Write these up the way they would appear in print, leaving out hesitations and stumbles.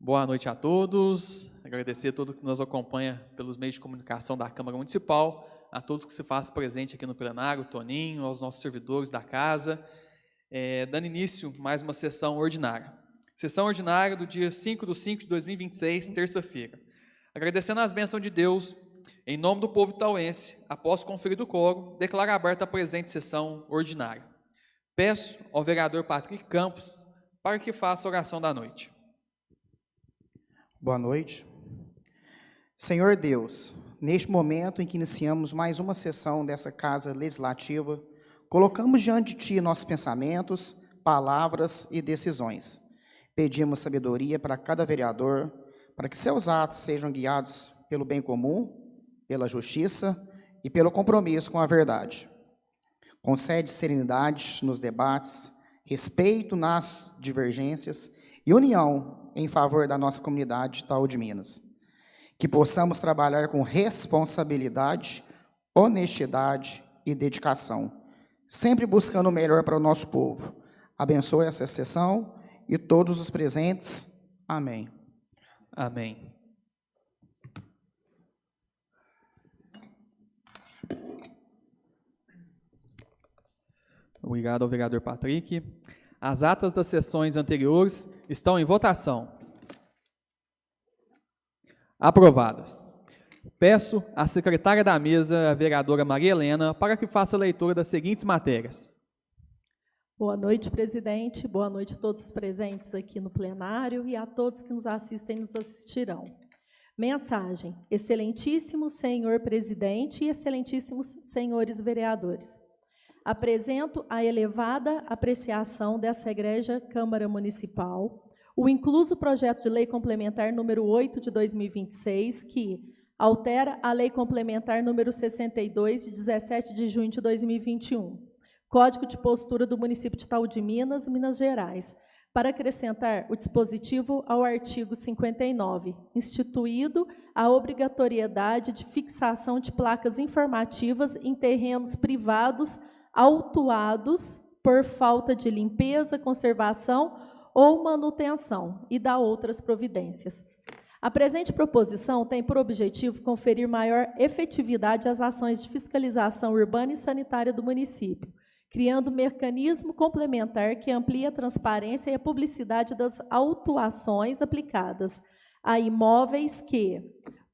Boa noite a todos. Agradecer a todos que nos acompanham pelos meios de comunicação da Câmara Municipal, a todos que se fazem presente aqui no plenário, Toninho, aos nossos servidores da casa. Dando início mais uma sessão ordinária. Sessão ordinária do dia 5/5/2026, terça-feira. Agradecendo as bênçãos de Deus, em nome do povo itauense, após conferir do quórum, declaro aberta a presente sessão ordinária. Peço ao vereador Patrick Campos para que faça a oração da noite. Boa noite. Senhor Deus, neste momento em que iniciamos mais uma sessão dessa Casa Legislativa, colocamos diante de Ti nossos pensamentos, palavras e decisões. Pedimos sabedoria para cada vereador, para que seus atos sejam guiados pelo bem comum, pela justiça e pelo compromisso com a verdade. Concede serenidade nos debates, respeito nas divergências e união em favor da nossa comunidade Itaú de Minas. Que possamos trabalhar com responsabilidade, honestidade e dedicação, sempre buscando o melhor para o nosso povo. Abençoe essa sessão e todos os presentes. Amém. Amém. Obrigado ao vereador Patrick. As atas das sessões anteriores estão em votação. Aprovadas. Peço à secretária da mesa, a vereadora Maria Helena, para que faça a leitura das seguintes matérias. Boa noite, presidente. Boa noite a todos os presentes aqui no plenário e a todos que nos assistem e nos assistirão. Mensagem. Excelentíssimo senhor presidente e excelentíssimos senhores vereadores. Apresento a elevada apreciação dessa egregia Câmara Municipal, o incluso projeto de lei complementar número 8 de 2026, que altera a lei complementar número 62 de 17 de junho de 2021, Código de Postura do município de Itaú de Minas, Minas Gerais, para acrescentar o dispositivo ao artigo 59, instituído a obrigatoriedade de fixação de placas informativas em terrenos privados autuados por falta de limpeza, conservação ou manutenção e da outras providências. A presente proposição tem por objetivo conferir maior efetividade às ações de fiscalização urbana e sanitária do município, criando um mecanismo complementar que amplie a transparência e a publicidade das autuações aplicadas a imóveis que,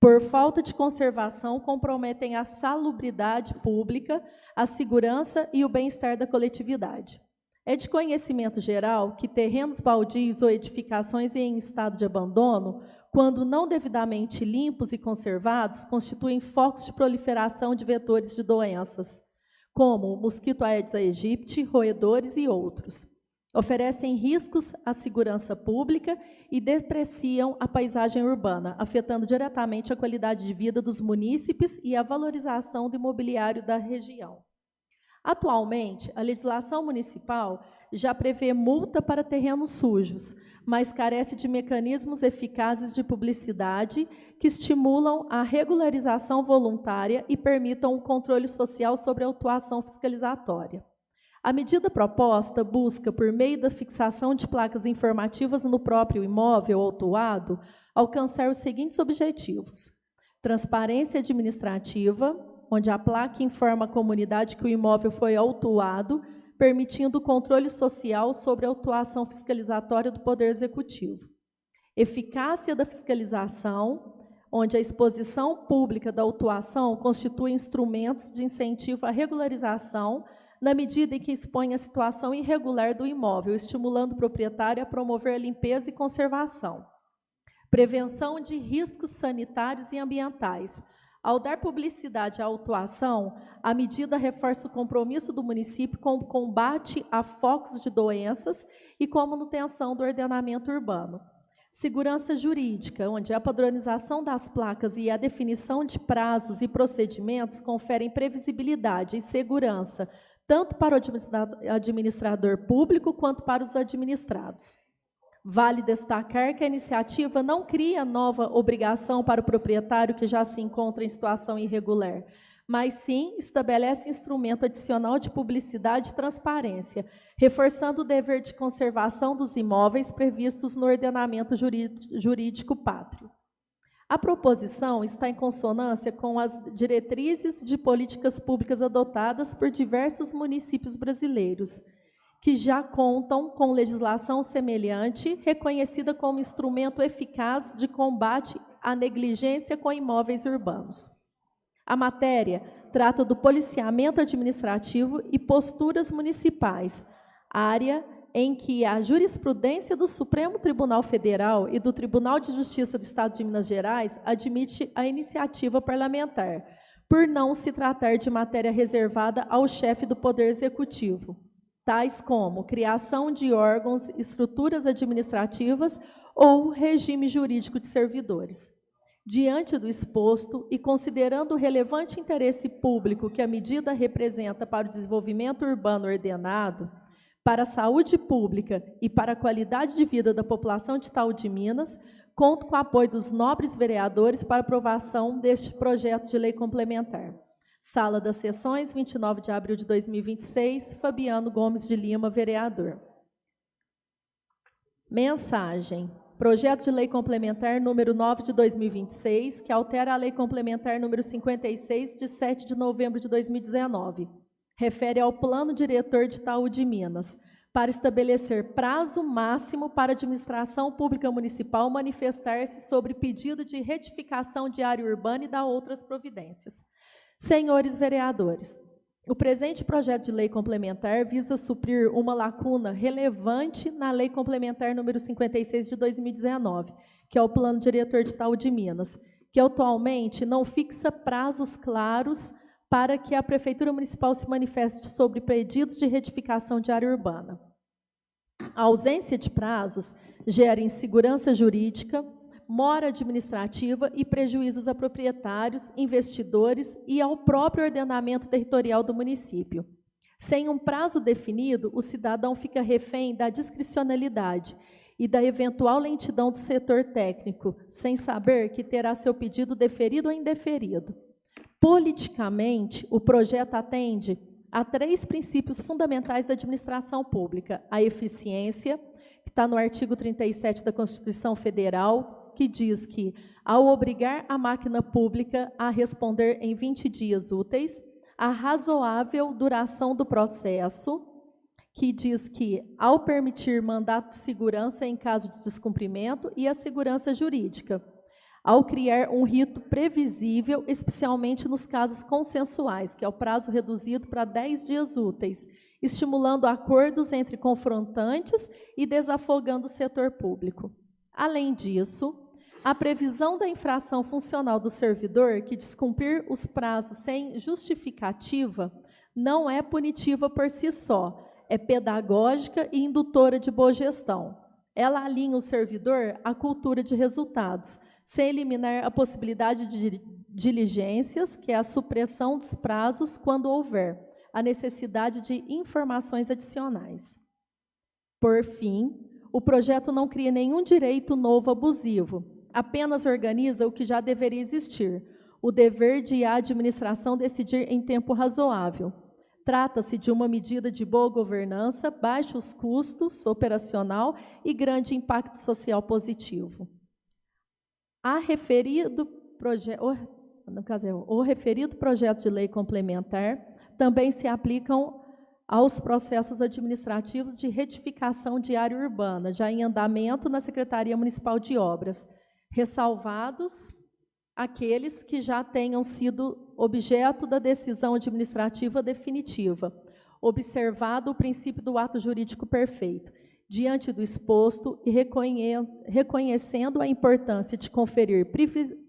por falta de conservação, comprometem a salubridade pública, a segurança e o bem-estar da coletividade. É de conhecimento geral que terrenos baldios ou edificações em estado de abandono, quando não devidamente limpos e conservados, constituem focos de proliferação de vetores de doenças, como o mosquito Aedes aegypti, roedores e outros. Oferecem riscos à segurança pública e depreciam a paisagem urbana, afetando diretamente a qualidade de vida dos munícipes e a valorização do imobiliário da região. Atualmente, a legislação municipal já prevê multa para terrenos sujos, mas carece de mecanismos eficazes de publicidade que estimulam a regularização voluntária e permitam o controle social sobre a autuação fiscalizatória. A medida proposta busca, por meio da fixação de placas informativas no próprio imóvel autuado, alcançar os seguintes objetivos: transparência administrativa, onde a placa informa a comunidade que o imóvel foi autuado, permitindo o controle social sobre a autuação fiscalizatória do Poder Executivo. Eficácia da fiscalização, onde a exposição pública da autuação constitui instrumentos de incentivo à regularização, na medida em que expõe a situação irregular do imóvel, estimulando o proprietário a promover a limpeza e conservação. Prevenção de riscos sanitários e ambientais. Ao dar publicidade à autuação, a medida reforça o compromisso do município com o combate a focos de doenças e com a manutenção do ordenamento urbano. Segurança jurídica, onde a padronização das placas e a definição de prazos e procedimentos conferem previsibilidade e segurança, tanto para o administrador público quanto para os administrados. Vale destacar que a iniciativa não cria nova obrigação para o proprietário que já se encontra em situação irregular, mas sim estabelece instrumento adicional de publicidade e transparência, reforçando o dever de conservação dos imóveis previstos no ordenamento jurídico pátrio. A proposição está em consonância com as diretrizes de políticas públicas adotadas por diversos municípios brasileiros, que já contam com legislação semelhante, reconhecida como instrumento eficaz de combate à negligência com imóveis urbanos. A matéria trata do policiamento administrativo e posturas municipais, área em que a jurisprudência do Supremo Tribunal Federal e do Tribunal de Justiça do Estado de Minas Gerais admite a iniciativa parlamentar, por não se tratar de matéria reservada ao chefe do Poder Executivo, tais como criação de órgãos, estruturas administrativas ou regime jurídico de servidores. Diante do exposto e considerando o relevante interesse público que a medida representa para o desenvolvimento urbano ordenado, para a saúde pública e para a qualidade de vida da população de Itaú de Minas, conto com o apoio dos nobres vereadores para aprovação deste projeto de lei complementar. Sala das Sessões, 29 de abril de 2026, Fabiano Gomes de Lima, vereador. Mensagem. Projeto de Lei Complementar número 9 de 2026, que altera a Lei Complementar número 56, de 7 de novembro de 2019. Refere ao Plano Diretor de Itaú de Minas, para estabelecer prazo máximo para a administração pública municipal manifestar-se sobre pedido de retificação de área urbana e dar outras providências. Senhores vereadores, o presente projeto de lei complementar visa suprir uma lacuna relevante na Lei Complementar número 56 de 2019, que é o Plano Diretor de Itaú de Minas, que atualmente não fixa prazos claros para que a Prefeitura Municipal se manifeste sobre pedidos de retificação de área urbana. A ausência de prazos gera insegurança jurídica, mora administrativa e prejuízos a proprietários, investidores e ao próprio ordenamento territorial do município. Sem um prazo definido, o cidadão fica refém da discricionalidade e da eventual lentidão do setor técnico, sem saber que terá seu pedido deferido ou indeferido. Politicamente, o projeto atende a 3 princípios fundamentais da administração pública: a eficiência, que está no artigo 37 da Constituição Federal, que diz que, ao obrigar a máquina pública a responder em 20 dias úteis, a razoável duração do processo, que diz que, ao permitir mandato de segurança em caso de descumprimento, e a segurança jurídica, ao criar um rito previsível, especialmente nos casos consensuais, que é o prazo reduzido para 10 dias úteis, estimulando acordos entre confrontantes e desafogando o setor público. Além disso, a previsão da infração funcional do servidor que descumprir os prazos sem justificativa não é punitiva por si só, é pedagógica e indutora de boa gestão. Ela alinha o servidor à cultura de resultados, sem eliminar a possibilidade de diligências, que é a supressão dos prazos quando houver a necessidade de informações adicionais. Por fim, o projeto não cria nenhum direito novo abusivo, apenas organiza o que já deveria existir, o dever de a administração decidir em tempo razoável. Trata-se de uma medida de boa governança, baixos custos operacional e grande impacto social positivo. O referido projeto de lei complementar também se aplicam aos processos administrativos de retificação de área urbana, já em andamento na Secretaria Municipal de Obras, ressalvados aqueles que já tenham sido objeto da decisão administrativa definitiva, observado o princípio do ato jurídico perfeito. Diante do exposto e reconhecendo a importância de conferir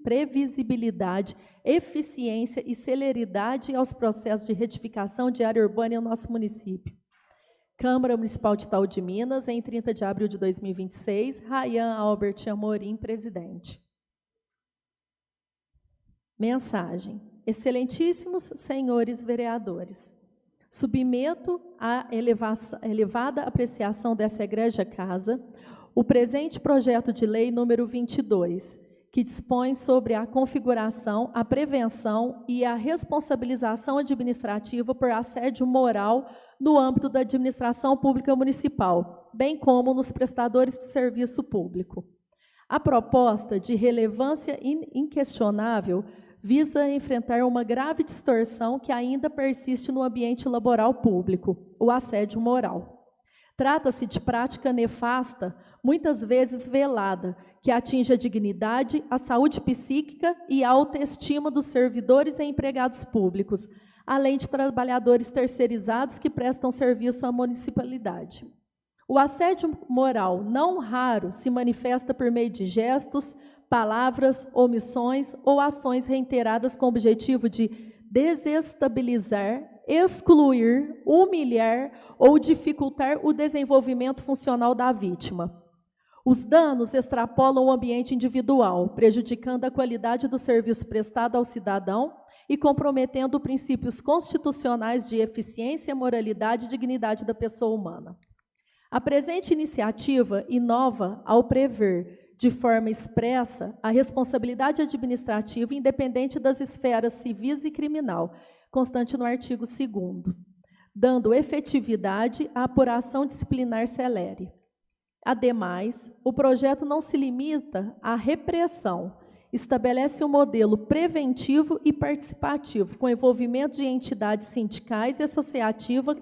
previsibilidade, eficiência e celeridade aos processos de retificação de área urbana em nosso município. Câmara Municipal de Itaú de Minas, em 30 de abril de 2026, Rayan Albert Amorim, presidente. Mensagem. Excelentíssimos senhores vereadores, submeto à elevada apreciação dessa egrégia casa o presente projeto de lei número 22, que dispõe sobre a configuração, a prevenção e a responsabilização administrativa por assédio moral no âmbito da administração pública municipal, bem como nos prestadores de serviço público. A proposta, de relevância inquestionável, visa enfrentar uma grave distorção que ainda persiste no ambiente laboral público, o assédio moral. Trata-se de prática nefasta, muitas vezes velada, que atinge a dignidade, a saúde psíquica e a autoestima dos servidores e empregados públicos, além de trabalhadores terceirizados que prestam serviço à municipalidade. O assédio moral, não raro, se manifesta por meio de gestos, palavras, omissões ou ações reiteradas com o objetivo de desestabilizar, excluir, humilhar ou dificultar o desenvolvimento funcional da vítima. Os danos extrapolam o ambiente individual, prejudicando a qualidade do serviço prestado ao cidadão e comprometendo princípios constitucionais de eficiência, moralidade e dignidade da pessoa humana. A presente iniciativa inova ao prever, de forma expressa, a responsabilidade administrativa independente das esferas civis e criminal, constante no artigo 2º, dando efetividade à apuração disciplinar celere. Ademais, o projeto não se limita à repressão, estabelece um modelo preventivo e participativo, com envolvimento de entidades sindicais e associativas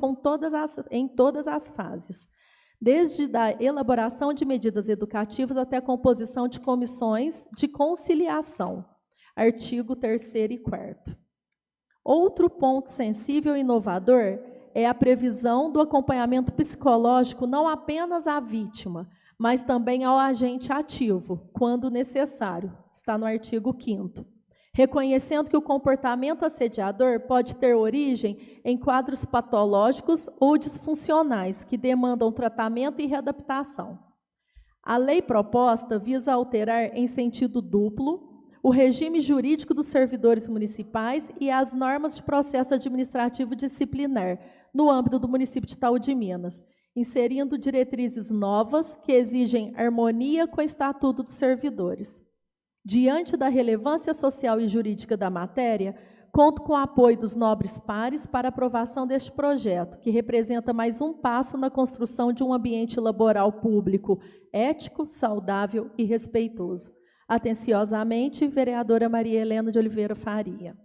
em todas as fases, desde a elaboração de medidas educativas até a composição de comissões de conciliação, artigo 3º e 4º. Outro ponto sensível e inovador é a previsão do acompanhamento psicológico não apenas à vítima, mas também ao agente ativo, quando necessário, está no artigo 5º, reconhecendo que o comportamento assediador pode ter origem em quadros patológicos ou disfuncionais que demandam tratamento e readaptação. A lei proposta visa alterar em sentido duplo o regime jurídico dos servidores municipais e as normas de processo administrativo disciplinar no âmbito do município de Itaú de Minas, inserindo diretrizes novas que exigem harmonia com o Estatuto dos Servidores. Diante da relevância social e jurídica da matéria, conto com o apoio dos nobres pares para a aprovação deste projeto, que representa mais um passo na construção de um ambiente laboral público ético, saudável e respeitoso. Atenciosamente, vereadora Maria Helena de Oliveira Faria.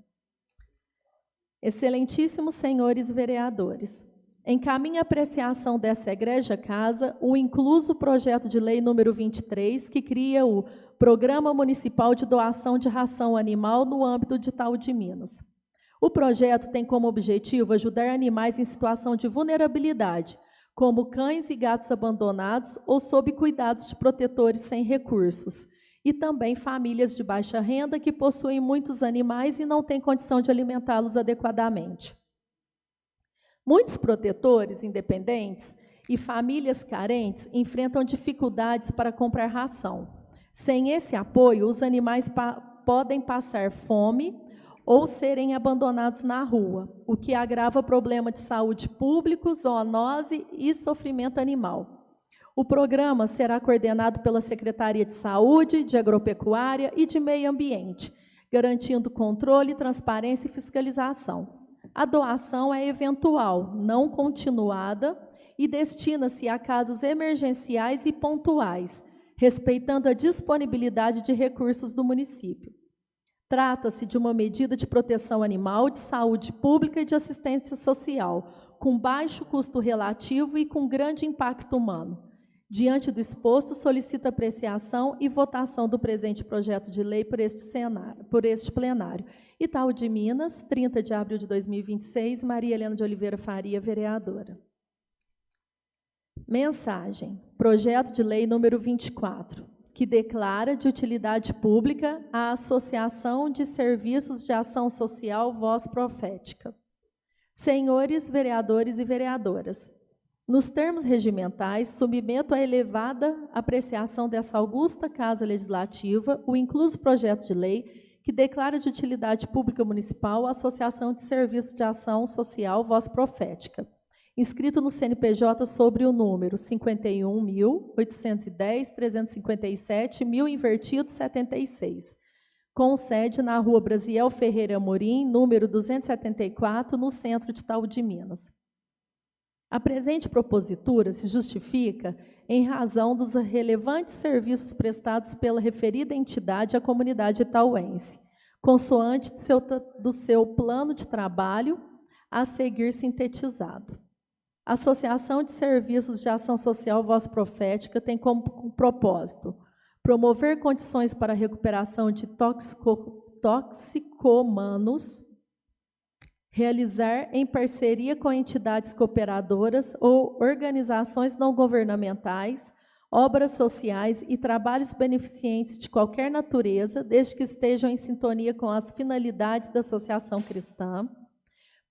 Excelentíssimos senhores vereadores, encaminho a apreciação dessa egregia casa o incluso projeto de lei número 23, que cria o Programa Municipal de Doação de Ração Animal no âmbito de Itaú de Minas. O projeto tem como objetivo ajudar animais em situação de vulnerabilidade, como cães e gatos abandonados ou sob cuidados de protetores sem recursos, e também famílias de baixa renda que possuem muitos animais e não têm condição de alimentá-los adequadamente. Muitos protetores independentes e famílias carentes enfrentam dificuldades para comprar ração. Sem esse apoio, os animais podem passar fome ou serem abandonados na rua, o que agrava problema de saúde pública, zoonose e sofrimento animal. O programa será coordenado pela Secretaria de Saúde, de Agropecuária e de Meio Ambiente, garantindo controle, transparência e fiscalização. A doação é eventual, não continuada, e destina-se a casos emergenciais e pontuais, respeitando a disponibilidade de recursos do município. Trata-se de uma medida de proteção animal, de saúde pública e de assistência social, com baixo custo relativo e com grande impacto humano. Diante do exposto, solicito apreciação e votação do presente projeto de lei por este plenário. Itaú de Minas, 30 de abril de 2026, Maria Helena de Oliveira Faria, vereadora. Mensagem. Projeto de lei número 24, que declara de utilidade pública a Associação de Serviços de Ação Social Voz Profética. Senhores vereadores e vereadoras, nos termos regimentais, submeto à elevada apreciação dessa augusta Casa Legislativa o incluso projeto de lei que declara de utilidade pública municipal a Associação de Serviços de Ação Social Voz Profética, inscrito no CNPJ sobre o número 51.810.357.1000 invertido 76, com sede na Rua Brasiel Ferreira Amorim, número 274, no centro de Itaú de Minas. A presente propositura se justifica em razão dos relevantes serviços prestados pela referida entidade à comunidade itauense, consoante do seu plano de trabalho a seguir sintetizado. A Associação de Serviços de Ação Social Voz Profética tem como propósito promover condições para a recuperação de toxicomanos, realizar em parceria com entidades cooperadoras ou organizações não governamentais, obras sociais e trabalhos beneficentes de qualquer natureza, desde que estejam em sintonia com as finalidades da associação cristã,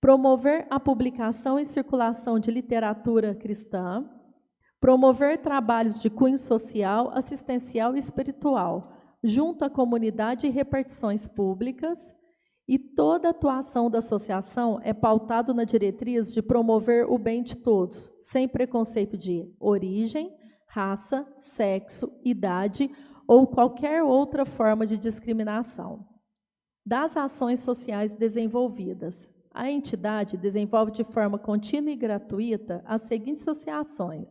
promover a publicação e circulação de literatura cristã, promover trabalhos de cunho social, assistencial e espiritual, junto à comunidade e repartições públicas, e toda atuação da associação é pautado na diretriz de promover o bem de todos, sem preconceito de origem, raça, sexo, idade ou qualquer outra forma de discriminação. Das ações sociais desenvolvidas, a entidade desenvolve de forma contínua e gratuita as seguintes ações.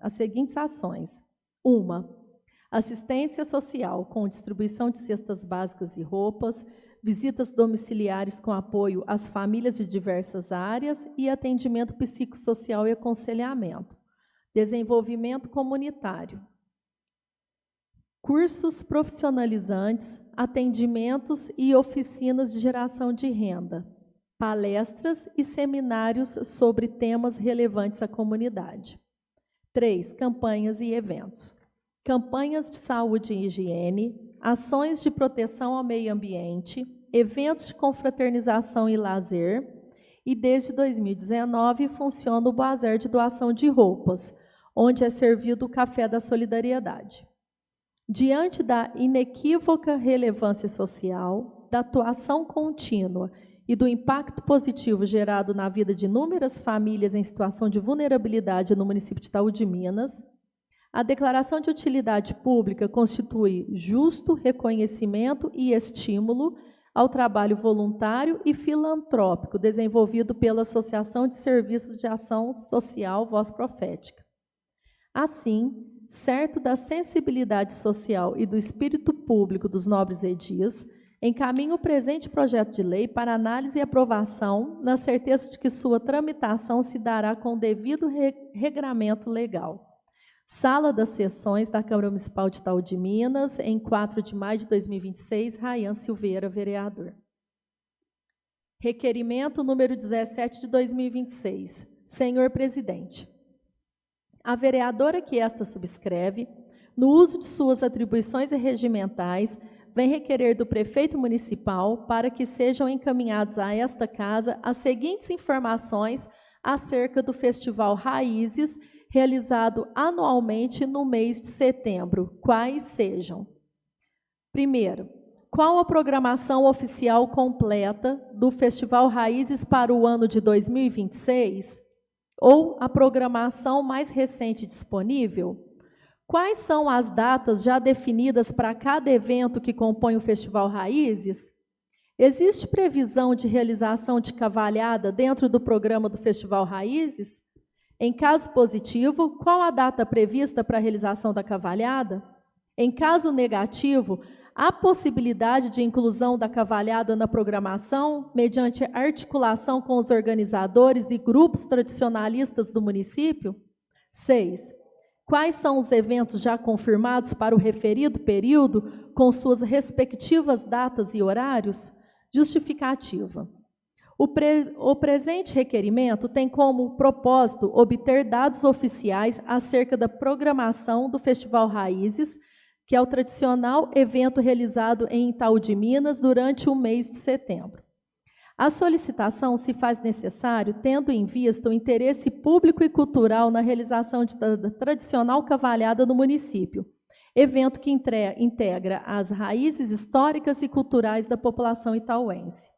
1. Assistência social, com distribuição de cestas básicas e roupas, visitas domiciliares com apoio às famílias de diversas áreas e atendimento psicossocial e aconselhamento. Desenvolvimento comunitário. Cursos profissionalizantes, atendimentos e oficinas de geração de renda. Palestras e seminários sobre temas relevantes à comunidade. 3. Campanhas e eventos. Campanhas de saúde e higiene, ações de proteção ao meio ambiente, eventos de confraternização e lazer, e desde 2019 funciona o bazar de doação de roupas, onde é servido o Café da Solidariedade. Diante da inequívoca relevância social, da atuação contínua e do impacto positivo gerado na vida de inúmeras famílias em situação de vulnerabilidade no município de Itaú de Minas, a declaração de utilidade pública constitui justo reconhecimento e estímulo ao trabalho voluntário e filantrópico desenvolvido pela Associação de Serviços de Ação Social Voz Profética. Assim, certo da sensibilidade social e do espírito público dos nobres edis, encaminho o presente projeto de lei para análise e aprovação, na certeza de que sua tramitação se dará com o devido regramento legal. Sala das Sessões da Câmara Municipal de Itaú de Minas, em 4 de maio de 2026, Rayan Silveira, vereador. Requerimento número 17 de 2026. Senhor Presidente, a vereadora que esta subscreve, no uso de suas atribuições regimentais, vem requerer do prefeito municipal para que sejam encaminhados a esta casa as seguintes informações acerca do Festival Raízes, realizado anualmente no mês de setembro, quais sejam: primeiro, qual a programação oficial completa do Festival Raízes para o ano de 2026, ou a programação mais recente disponível? Quais são as datas já definidas para cada evento que compõe o Festival Raízes? Existe previsão de realização de cavalhada dentro do programa do Festival Raízes? Em caso positivo, qual a data prevista para a realização da cavalhada? Em caso negativo, há possibilidade de inclusão da cavalhada na programação, mediante articulação com os organizadores e grupos tradicionalistas do município? 6. Quais são os eventos já confirmados para o referido período, com suas respectivas datas e horários? Justificativa. O presente requerimento tem como propósito obter dados oficiais acerca da programação do Festival Raízes, que é o tradicional evento realizado em Itaú de Minas durante o mês de setembro. A solicitação se faz necessário tendo em vista o interesse público e cultural na realização da tradicional cavalhada no município, evento que integra as raízes históricas e culturais da população itauense.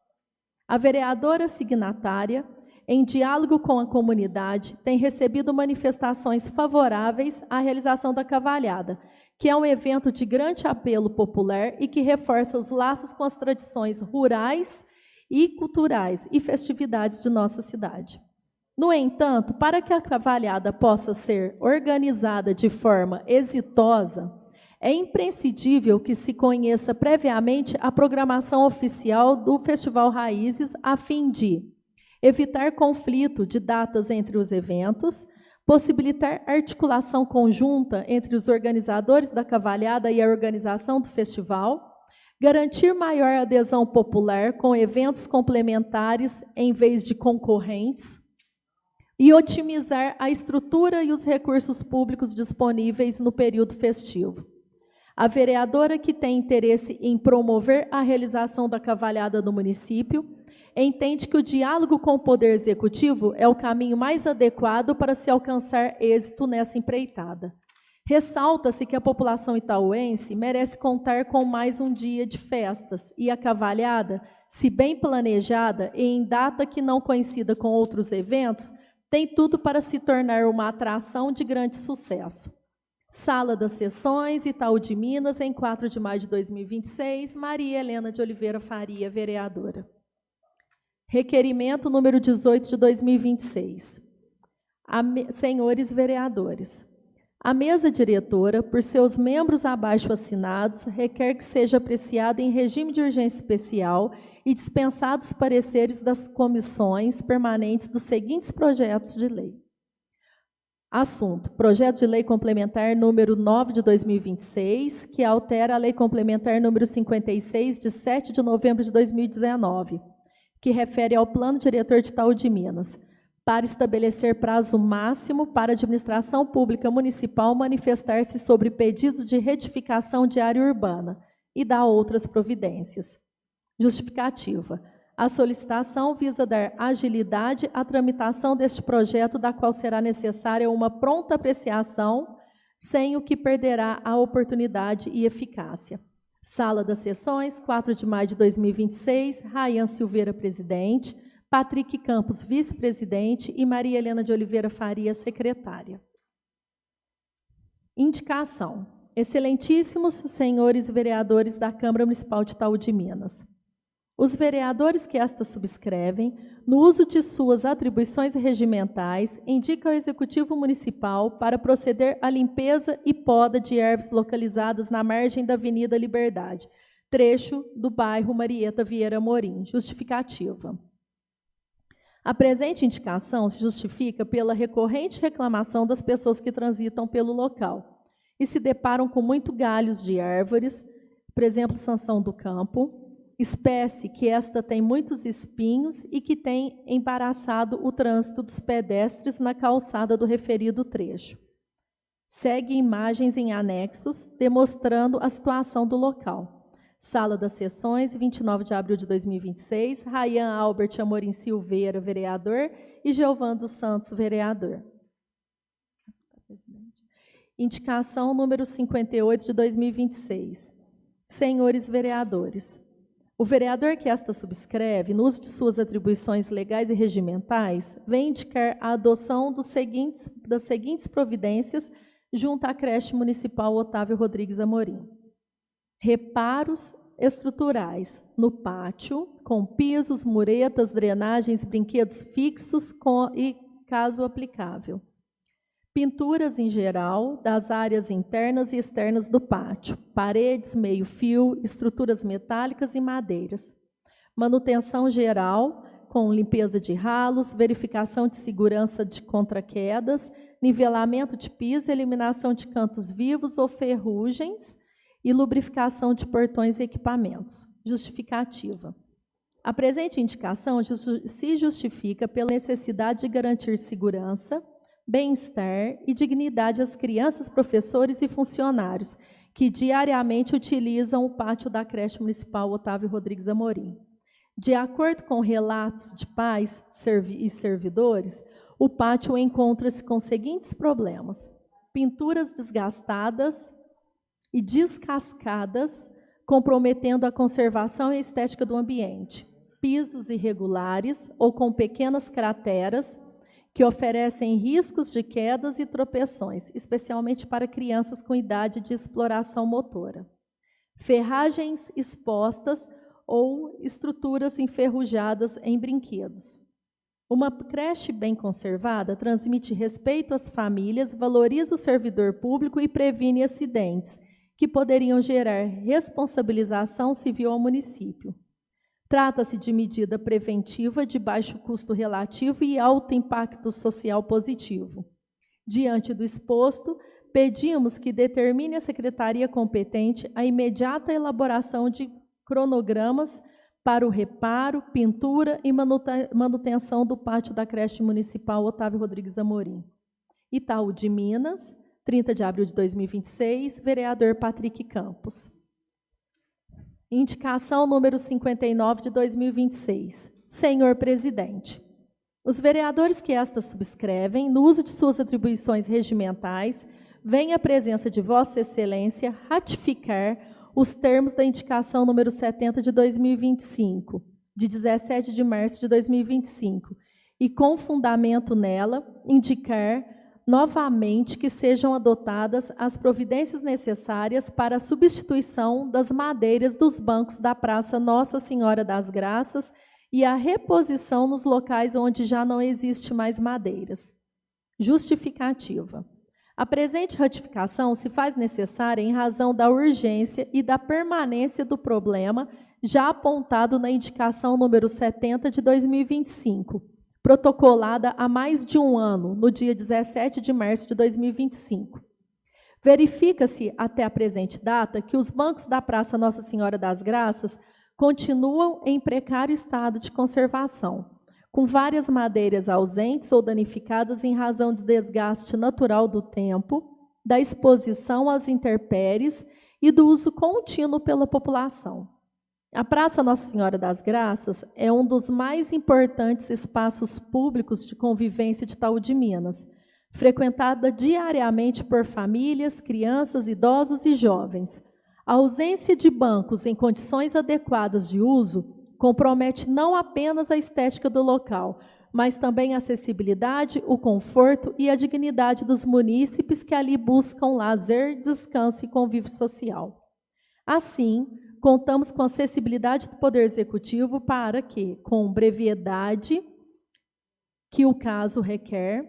A vereadora signatária em diálogo com a comunidade, tem recebido manifestações favoráveis à realização da cavalhada, que é um evento de grande apelo popular e que reforça os laços com as tradições rurais e culturais e festividades de nossa cidade. No entanto, para que a cavalhada possa ser organizada de forma exitosa, é imprescindível que se conheça previamente a programação oficial do Festival Raízes, a fim de evitar conflito de datas entre os eventos, possibilitar articulação conjunta entre os organizadores da cavalhada e a organização do festival, garantir maior adesão popular com eventos complementares em vez de concorrentes e otimizar a estrutura e os recursos públicos disponíveis no período festivo. A vereadora que tem interesse em promover a realização da cavalhada no município entende que o diálogo com o Poder Executivo é o caminho mais adequado para se alcançar êxito nessa empreitada. Ressalta-se que a população itauense merece contar com mais um dia de festas e a cavalhada, se bem planejada e em data que não coincida com outros eventos, tem tudo para se tornar uma atração de grande sucesso. Sala das Sessões, Itaú de Minas, em 4 de maio de 2026, Maria Helena de Oliveira Faria, vereadora. Requerimento número 18 de 2026. Senhores vereadores, a mesa diretora, por seus membros abaixo assinados, requer que seja apreciado em regime de urgência especial e dispensados pareceres das comissões permanentes dos seguintes projetos de lei. Assunto: projeto de lei complementar número 9 de 2026, que altera a lei complementar número 56, de 7 de novembro de 2019, que refere ao plano diretor de Itaú de Minas, para estabelecer prazo máximo para a administração pública municipal manifestar-se sobre pedidos de retificação de área urbana e dar outras providências. Justificativa: a solicitação visa dar agilidade à tramitação deste projeto, da qual será necessária uma pronta apreciação, sem o que perderá a oportunidade e eficácia. Sala das Sessões, 4 de maio de 2026, Rayan Silveira, presidente, Patrick Campos, vice-presidente, e Maria Helena de Oliveira Faria, secretária. Indicação: excelentíssimos senhores vereadores da Câmara Municipal de Itaú de Minas. Os vereadores que esta subscrevem, no uso de suas atribuições regimentais, indicam ao Executivo Municipal para proceder à limpeza e poda de ervas localizadas na margem da Avenida Liberdade, trecho do bairro Marieta Vieira Amorim. Justificativa: a presente indicação se justifica pela recorrente reclamação das pessoas que transitam pelo local e se deparam com muito galhos de árvores, por exemplo, sanção do campo, espécie que esta tem muitos espinhos e que tem embaraçado o trânsito dos pedestres na calçada do referido trecho. Segue imagens em anexos demonstrando a situação do local. Sala das Sessões, 29 de abril de 2026, Rayan Albert Amorim Silveira, vereador, e Geovan dos Santos, vereador. Indicação número 58 de 2026. Senhores vereadores, o vereador que esta subscreve, no uso de suas atribuições legais e regimentais, vem indicar a adoção das seguintes providências junto à creche municipal Otávio Rodrigues Amorim. Reparos estruturais no pátio, com pisos, muretas, drenagens, brinquedos fixos e, caso aplicável. Pinturas em geral das áreas internas e externas do pátio, paredes, meio-fio, estruturas metálicas e madeiras. Manutenção geral, com limpeza de ralos, verificação de segurança de contra-quedas, nivelamento de piso, eliminação de cantos vivos ou ferrugens e lubrificação de portões e equipamentos. Justificativa: a presente indicação se justifica pela necessidade de garantir segurança, bem-estar e dignidade às crianças, professores e funcionários que diariamente utilizam o pátio da creche municipal Otávio Rodrigues Amorim. De acordo com relatos de pais e servidores, o pátio encontra-se com os seguintes problemas: pinturas desgastadas e descascadas, comprometendo a conservação e a estética do ambiente. pisos irregulares ou com pequenas crateras que oferecem riscos de quedas e tropeções, especialmente para crianças com idade de exploração motora. Ferragens expostas ou estruturas enferrujadas em brinquedos. Uma creche bem conservada transmite respeito às famílias, valoriza o servidor público e previne acidentes, que poderiam gerar responsabilização civil ao município. Trata-se de medida preventiva de baixo custo relativo e alto impacto social positivo. Diante do exposto, pedimos que determine a secretaria competente a imediata elaboração de cronogramas para o reparo, pintura e manutenção do pátio da creche municipal Otávio Rodrigues Amorim. Itaú de Minas, 30 de abril de 2026, vereador Patrick Campos. Indicação número 59 de 2026. Senhor Presidente, os vereadores que esta subscrevem, no uso de suas atribuições regimentais, vêm à presença de Vossa Excelência ratificar os termos da indicação número 70 de 2025, de 17 de março de 2025, e com fundamento nela, indicar novamente que sejam adotadas as providências necessárias para a substituição das madeiras dos bancos da Praça Nossa Senhora das Graças e a reposição nos locais onde já não existe mais madeiras. Justificativa. A presente ratificação se faz necessária em razão da urgência e da permanência do problema já apontado na indicação número 70 de 2025, protocolada há mais de um ano, no dia 17 de março de 2025. Verifica-se, até a presente data, que os bancos da Praça Nossa Senhora das Graças continuam em precário estado de conservação, com várias madeiras ausentes ou danificadas em razão do desgaste natural do tempo, da exposição às intempéries e do uso contínuo pela população. A Praça Nossa Senhora das Graças é um dos mais importantes espaços públicos de convivência de Itaú de Minas, frequentada diariamente por famílias, crianças, idosos e jovens. A ausência de bancos em condições adequadas de uso compromete não apenas a estética do local, mas também a acessibilidade, o conforto e a dignidade dos munícipes que ali buscam lazer, descanso e convívio social. Assim, contamos com a acessibilidade do Poder Executivo para que, com brevidade que o caso requer,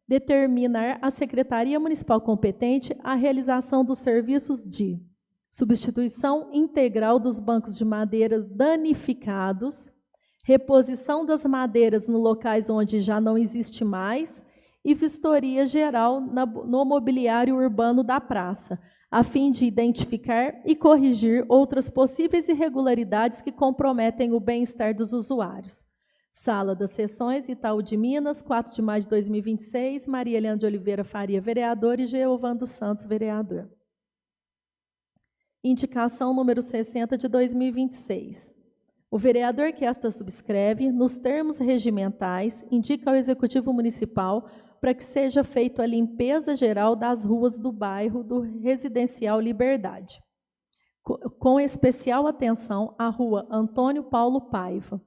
determinar a Secretaria Municipal competente a realização dos serviços de substituição integral dos bancos de madeiras danificados, reposição das madeiras nos locais onde já não existe mais e vistoria geral no mobiliário urbano da praça, a fim de identificar e corrigir outras possíveis irregularidades que comprometem o bem-estar dos usuários. Sala das Sessões, Itaú de Minas, 4 de maio de 2026, Maria Helena de Oliveira Faria, vereador, e Geovando Santos, vereador. Indicação número 60 de 2026. O vereador que esta subscreve, nos termos regimentais, indica ao Executivo Municipal para que seja feita a limpeza geral das ruas do bairro do Residencial Liberdade, com especial atenção à rua Antônio Paulo Paiva,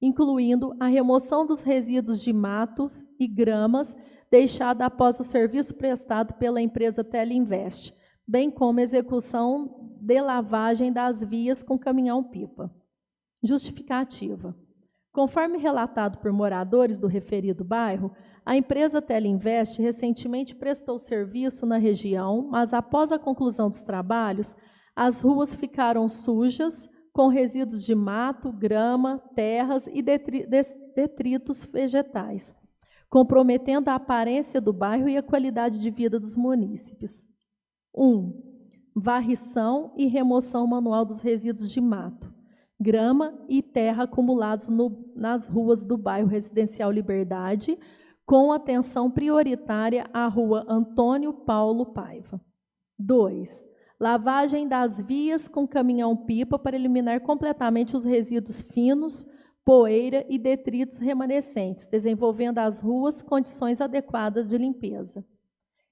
incluindo a remoção dos resíduos de matos e gramas deixada após o serviço prestado pela empresa Teleinvest, bem como execução de lavagem das vias com caminhão-pipa. Justificativa. Conforme relatado por moradores do referido bairro, a empresa Teleinvest recentemente prestou serviço na região, mas após a conclusão dos trabalhos, as ruas ficaram sujas, com resíduos de mato, grama, terras e detritos vegetais, comprometendo a aparência do bairro e a qualidade de vida dos munícipes. 1. Varrição e remoção manual dos resíduos de mato, grama e terra acumulados nas ruas do bairro Residencial Liberdade, com atenção prioritária à rua Antônio Paulo Paiva. 2. Lavagem das vias com caminhão-pipa para eliminar completamente os resíduos finos, poeira e detritos remanescentes, desenvolvendo as ruas condições adequadas de limpeza.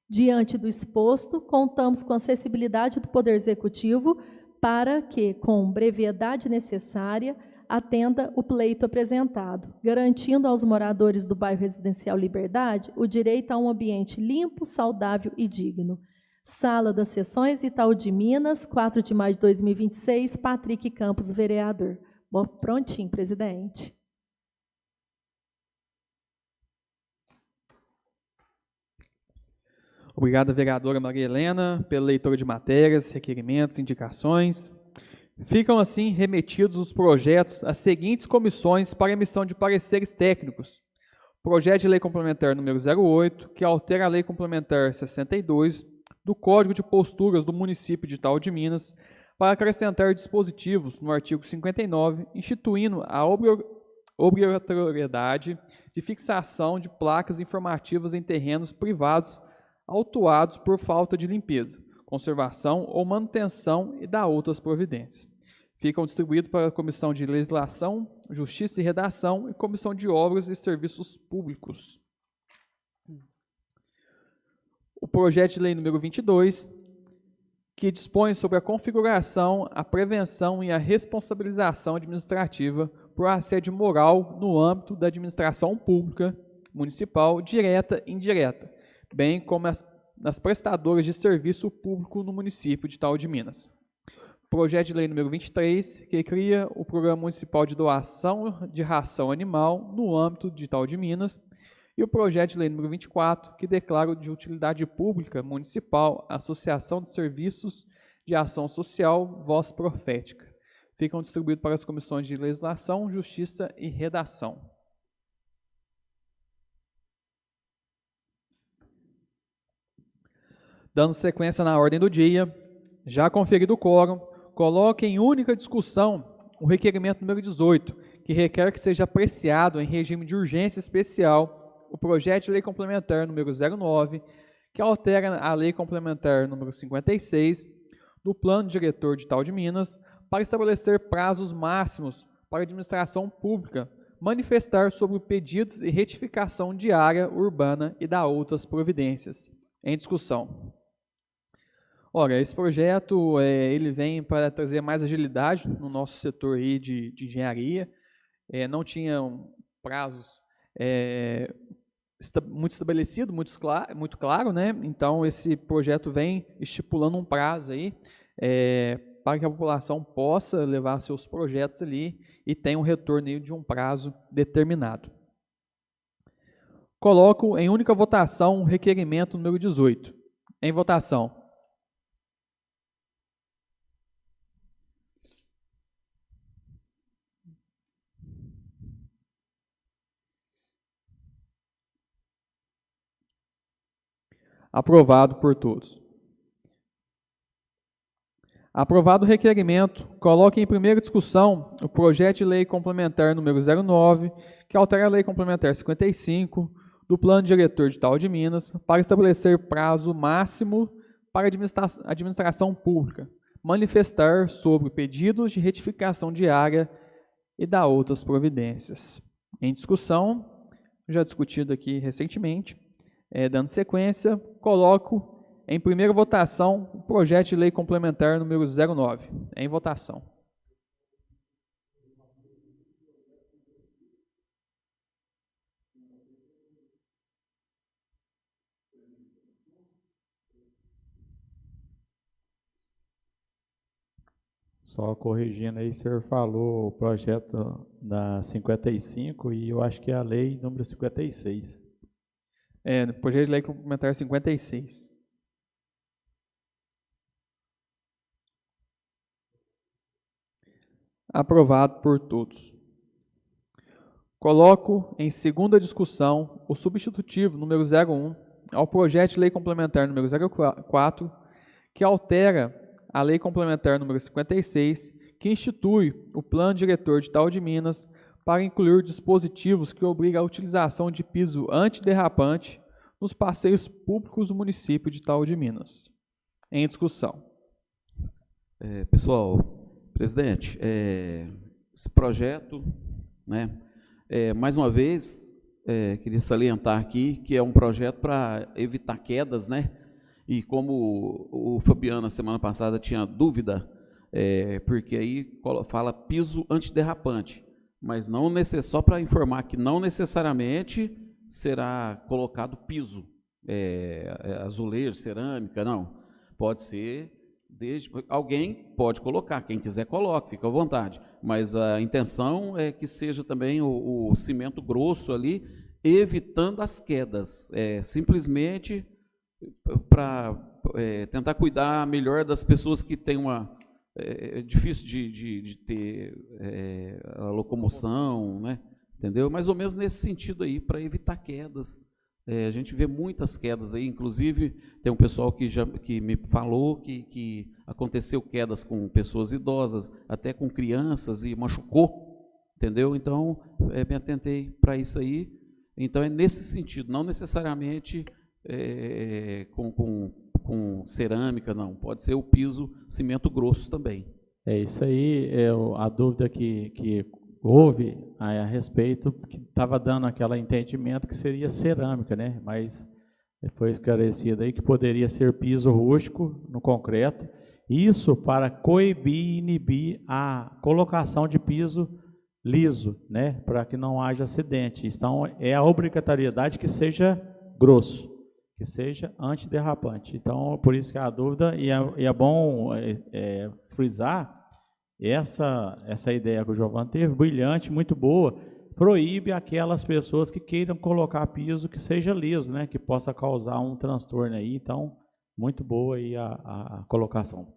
Diante do exposto, contamos com a acessibilidade do Poder Executivo para que, com brevidade necessária, atenda o pleito apresentado, garantindo aos moradores do bairro Residencial Liberdade o direito a um ambiente limpo, saudável e digno. Sala das Sessões, Itaú de Minas, 4 de maio de 2026, Patrick Campos, vereador. Bom, prontinho, presidente. Obrigado, vereadora Maria Helena, pela leitura de matérias, requerimentos, indicações. Ficam, assim, remetidos os projetos às seguintes comissões para emissão de pareceres técnicos. Projeto de Lei Complementar número 08, que altera a Lei Complementar 62, do Código de Posturas do município de Itaú de Minas, para acrescentar dispositivos no artigo 59, instituindo a obrigatoriedade de fixação de placas informativas em terrenos privados autuados por falta de limpeza, conservação ou manutenção e da outras providências. Ficam distribuídos para a Comissão de Legislação, Justiça e Redação e Comissão de Obras e Serviços Públicos. O projeto de lei número 22, que dispõe sobre a configuração, a prevenção e a responsabilização administrativa por assédio moral no âmbito da administração pública municipal, direta e indireta, bem como nas prestadoras de serviço público no município de Itaú de Minas. Projeto de lei número 23, que cria o Programa Municipal de Doação de Ração Animal no âmbito de Itaú de Minas, e o projeto de lei número 24, que declara de utilidade pública municipal a Associação de Serviços de Ação Social Voz Profética. Ficam distribuídos para as comissões de Legislação, Justiça e Redação. Dando sequência na ordem do dia, já conferido o quórum, coloque em única discussão o requerimento número 18, que requer que seja apreciado em regime de urgência especial o projeto de lei complementar número 09, que altera a lei complementar número 56 do Plano Diretor de Itaú de Minas para estabelecer prazos máximos para a administração pública manifestar sobre pedidos e retificação de área urbana e da outras providências. Em discussão. Ora, esse projeto ele vem para trazer mais agilidade no nosso setor aí de engenharia. Não tinham prazos muito estabelecido, muito claro, né? Então, esse projeto vem estipulando um prazo aí para que a população possa levar seus projetos ali e tenha um retorno de um prazo determinado. Coloco em única votação o requerimento número 18. Em votação. Aprovado por todos. Aprovado o requerimento, coloque em primeira discussão o projeto de lei complementar número 09, que altera a lei complementar 55 do Plano Diretor de Itaú de Minas para estabelecer prazo máximo para a administração pública, manifestar sobre pedidos de retificação de área e da outras providências. Em discussão, já discutido aqui recentemente, dando sequência, coloco em primeira votação o projeto de lei complementar número 09. Em votação. Só corrigindo aí, o senhor falou o projeto da 55 e eu acho que é a lei número 56. Projeto de lei complementar 56. Aprovado por todos. Coloco em segunda discussão o substitutivo número 01 ao projeto de lei complementar número 04, que altera a lei complementar número 56, que institui o Plano Diretor de Itaú de Minas para incluir dispositivos que obrigam a utilização de piso antiderrapante nos passeios públicos do município de Itaú de Minas. Em discussão. Pessoal, presidente, esse projeto, né, mais uma vez, queria salientar aqui que é um projeto para evitar quedas, né? E como o Fabiano, na semana passada, tinha dúvida porque aí fala piso antiderrapante, mas não só para informar que não necessariamente será colocado piso, azulejo, cerâmica, não. Pode ser, alguém pode colocar, quem quiser coloque, fica à vontade, mas a intenção é que seja também o cimento grosso ali, evitando as quedas, simplesmente para tentar cuidar melhor das pessoas que têm é difícil de ter a locomoção, né? Entendeu? Mais ou menos nesse sentido aí, para evitar quedas. A gente vê muitas quedas aí, inclusive tem um pessoal que me falou que aconteceu quedas com pessoas idosas, até com crianças, e machucou, entendeu? Então, me atentei para isso aí. Então, é nesse sentido, não necessariamente com cerâmica, não. Pode ser o piso cimento grosso também. É isso aí, a dúvida que houve a respeito, que estava dando aquele entendimento que seria cerâmica, né? Mas foi esclarecido aí que poderia ser piso rústico no concreto, isso para coibir e inibir a colocação de piso liso, né? Para que não haja acidente. Então, é a obrigatoriedade que seja grosso, que seja antiderrapante. Então, por isso que a dúvida, e é bom frisar, essa ideia que o Giovanni teve, brilhante, muito boa, proíbe aquelas pessoas que queiram colocar piso que seja liso, né, que possa causar um transtorno aí. Então, muito boa aí a colocação.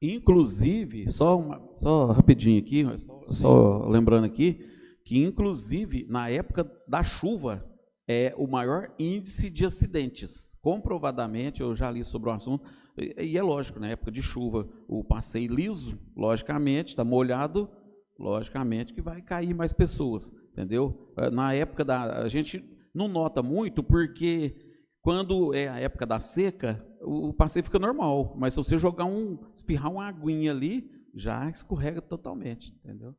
Inclusive, só rapidinho aqui, só lembrando aqui, que inclusive na época da chuva é o maior índice de acidentes. Comprovadamente, eu já li sobre o assunto, e é lógico, na época de chuva, o passeio liso, logicamente, está molhado, logicamente que vai cair mais pessoas, entendeu? Na época a gente não nota muito, porque quando é a época da seca, o passeio fica normal, mas se você espirrar uma aguinha ali, já escorrega totalmente, entendeu?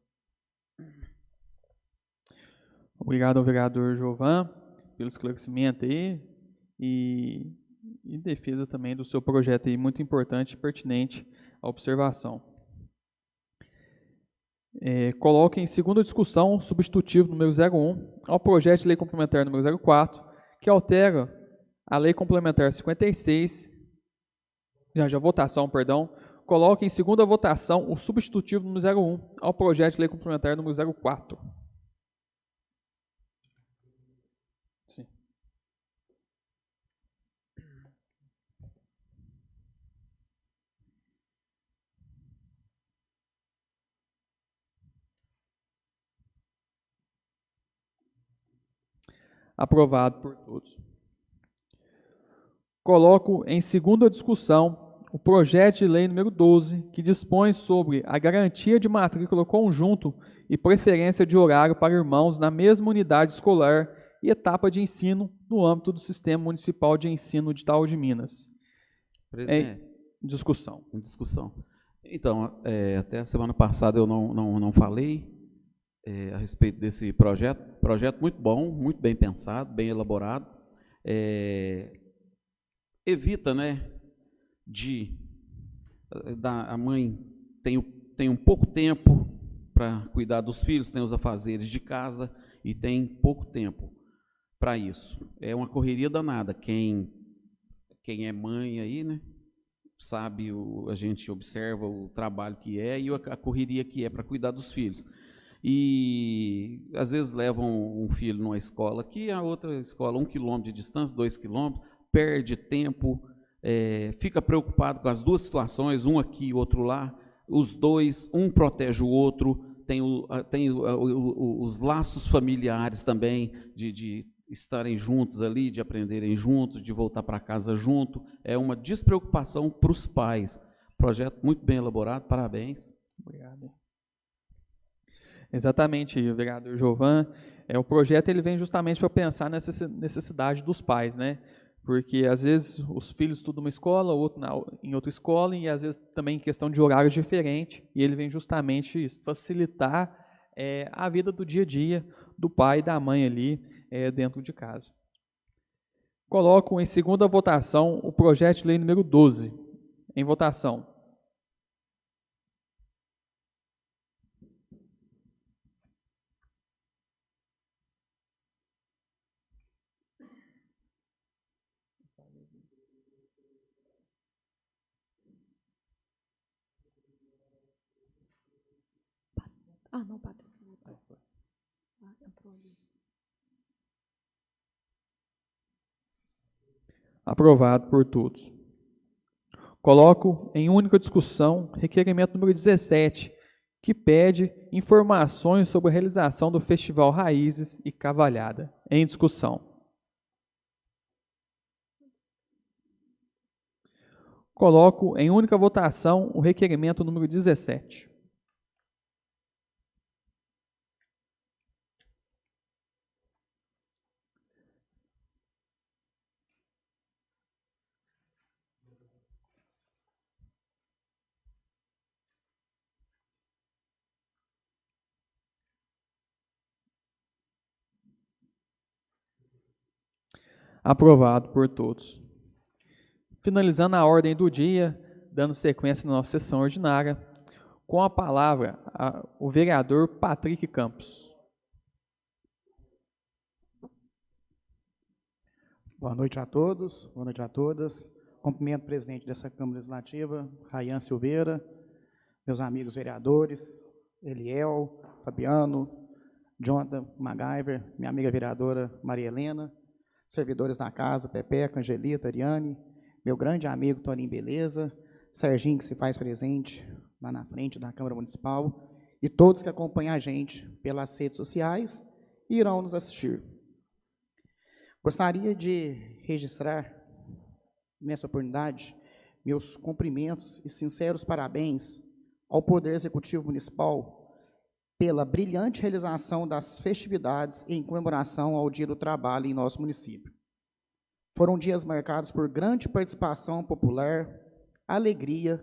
Obrigado ao vereador Giovan pelo esclarecimento aí e defesa também do seu projeto aí, muito importante e pertinente à observação. Coloque em segunda discussão o substitutivo número 01 ao projeto de lei complementar número 04, que altera a lei complementar 56, votação, perdão. Coloque em segunda votação o substitutivo número 01 ao projeto de lei complementar número 04. Sim. Aprovado por todos. Coloco em segunda discussão o projeto de lei número 12, que dispõe sobre a garantia de matrícula conjunto e preferência de horário para irmãos na mesma unidade escolar e etapa de ensino no âmbito do Sistema Municipal de Ensino de Itaú de Minas. Em discussão. Então, até a semana passada eu não falei a respeito desse projeto muito bom, muito bem pensado, bem elaborado, evita, né, a mãe tem um pouco tempo para cuidar dos filhos, tem os afazeres de casa e tem pouco tempo para isso. É uma correria danada. Quem é mãe aí, né, sabe, a gente observa o trabalho que é e a correria que é para cuidar dos filhos. E às vezes levam um filho numa escola aqui, a outra escola 1 quilômetro de distância, 2 quilômetros, perde tempo, fica preocupado com as duas situações, um aqui e outro lá, os dois, um protege o outro, tem os laços familiares também, de estarem juntos ali, de aprenderem juntos, de voltar para casa junto, é uma despreocupação para os pais. Projeto muito bem elaborado, parabéns. Obrigado. Exatamente, vereador Giovan. O projeto ele vem justamente para pensar nessa necessidade dos pais, né? Porque às vezes os filhos estudam numa escola, outro em outra escola, e às vezes também em questão de horários diferentes, e ele vem justamente facilitar a vida do dia a dia do pai e da mãe ali dentro de casa. Coloco em segunda votação o projeto de lei número 12. Em votação. Ah, não, Patrick. Entrou ali. Aprovado por todos. Coloco em única discussão requerimento número 17, que pede informações sobre a realização do Festival Raízes e Cavalhada. Em discussão. Coloco em única votação o requerimento número 17. Aprovado por todos. Finalizando a ordem do dia, dando sequência na nossa sessão ordinária, com a palavra o vereador Patrick Campos. Boa noite a todos, boa noite a todas. Cumprimento o presidente dessa Câmara Legislativa, Rayan Silveira, meus amigos vereadores, Eliel, Fabiano, Jonathan MacGyver, minha amiga vereadora Maria Helena, servidores da casa, Pepeca, Angelita, Ariane, meu grande amigo Toninho Beleza, Serginho, que se faz presente lá na frente da Câmara Municipal, e todos que acompanham a gente pelas redes sociais e irão nos assistir. Gostaria de registrar, nessa oportunidade, meus cumprimentos e sinceros parabéns ao Poder Executivo Municipal pela brilhante realização das festividades em comemoração ao Dia do Trabalho em nosso município. Foram dias marcados por grande participação popular, alegria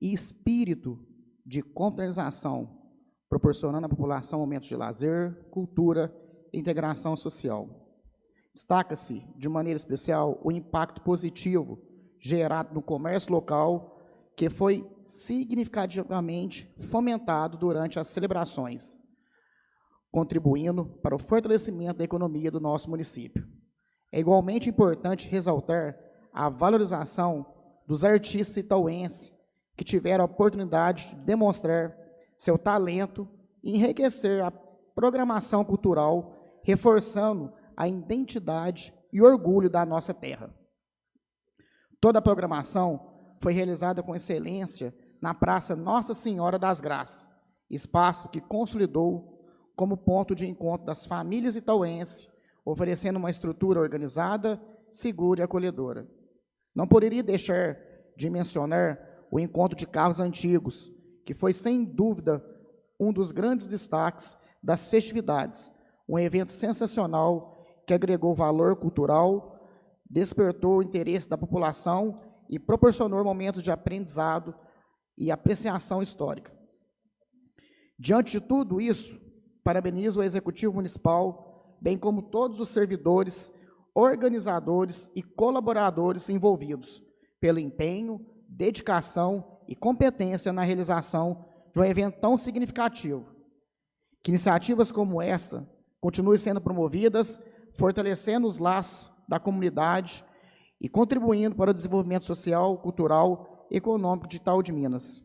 e espírito de confraternização, proporcionando à população momentos de lazer, cultura e integração social. Destaca-se, de maneira especial, o impacto positivo gerado no comércio local, que foi significativamente fomentado durante as celebrações, contribuindo para o fortalecimento da economia do nosso município. É igualmente importante ressaltar a valorização dos artistas itauenses que tiveram a oportunidade de demonstrar seu talento e enriquecer a programação cultural, reforçando a identidade e orgulho da nossa terra. Toda a programação foi realizada com excelência na Praça Nossa Senhora das Graças, espaço que consolidou como ponto de encontro das famílias itauenses, oferecendo uma estrutura organizada, segura e acolhedora. Não poderia deixar de mencionar o encontro de carros antigos, que foi, sem dúvida, um dos grandes destaques das festividades, um evento sensacional que agregou valor cultural, despertou o interesse da população e proporcionou momentos de aprendizado e apreciação histórica. Diante de tudo isso, parabenizo o Executivo Municipal, bem como todos os servidores, organizadores e colaboradores envolvidos, pelo empenho, dedicação e competência na realização de um evento tão significativo. Que iniciativas como essa continuem sendo promovidas, fortalecendo os laços da comunidade e contribuindo para o desenvolvimento social, cultural e econômico de Itaú de Minas.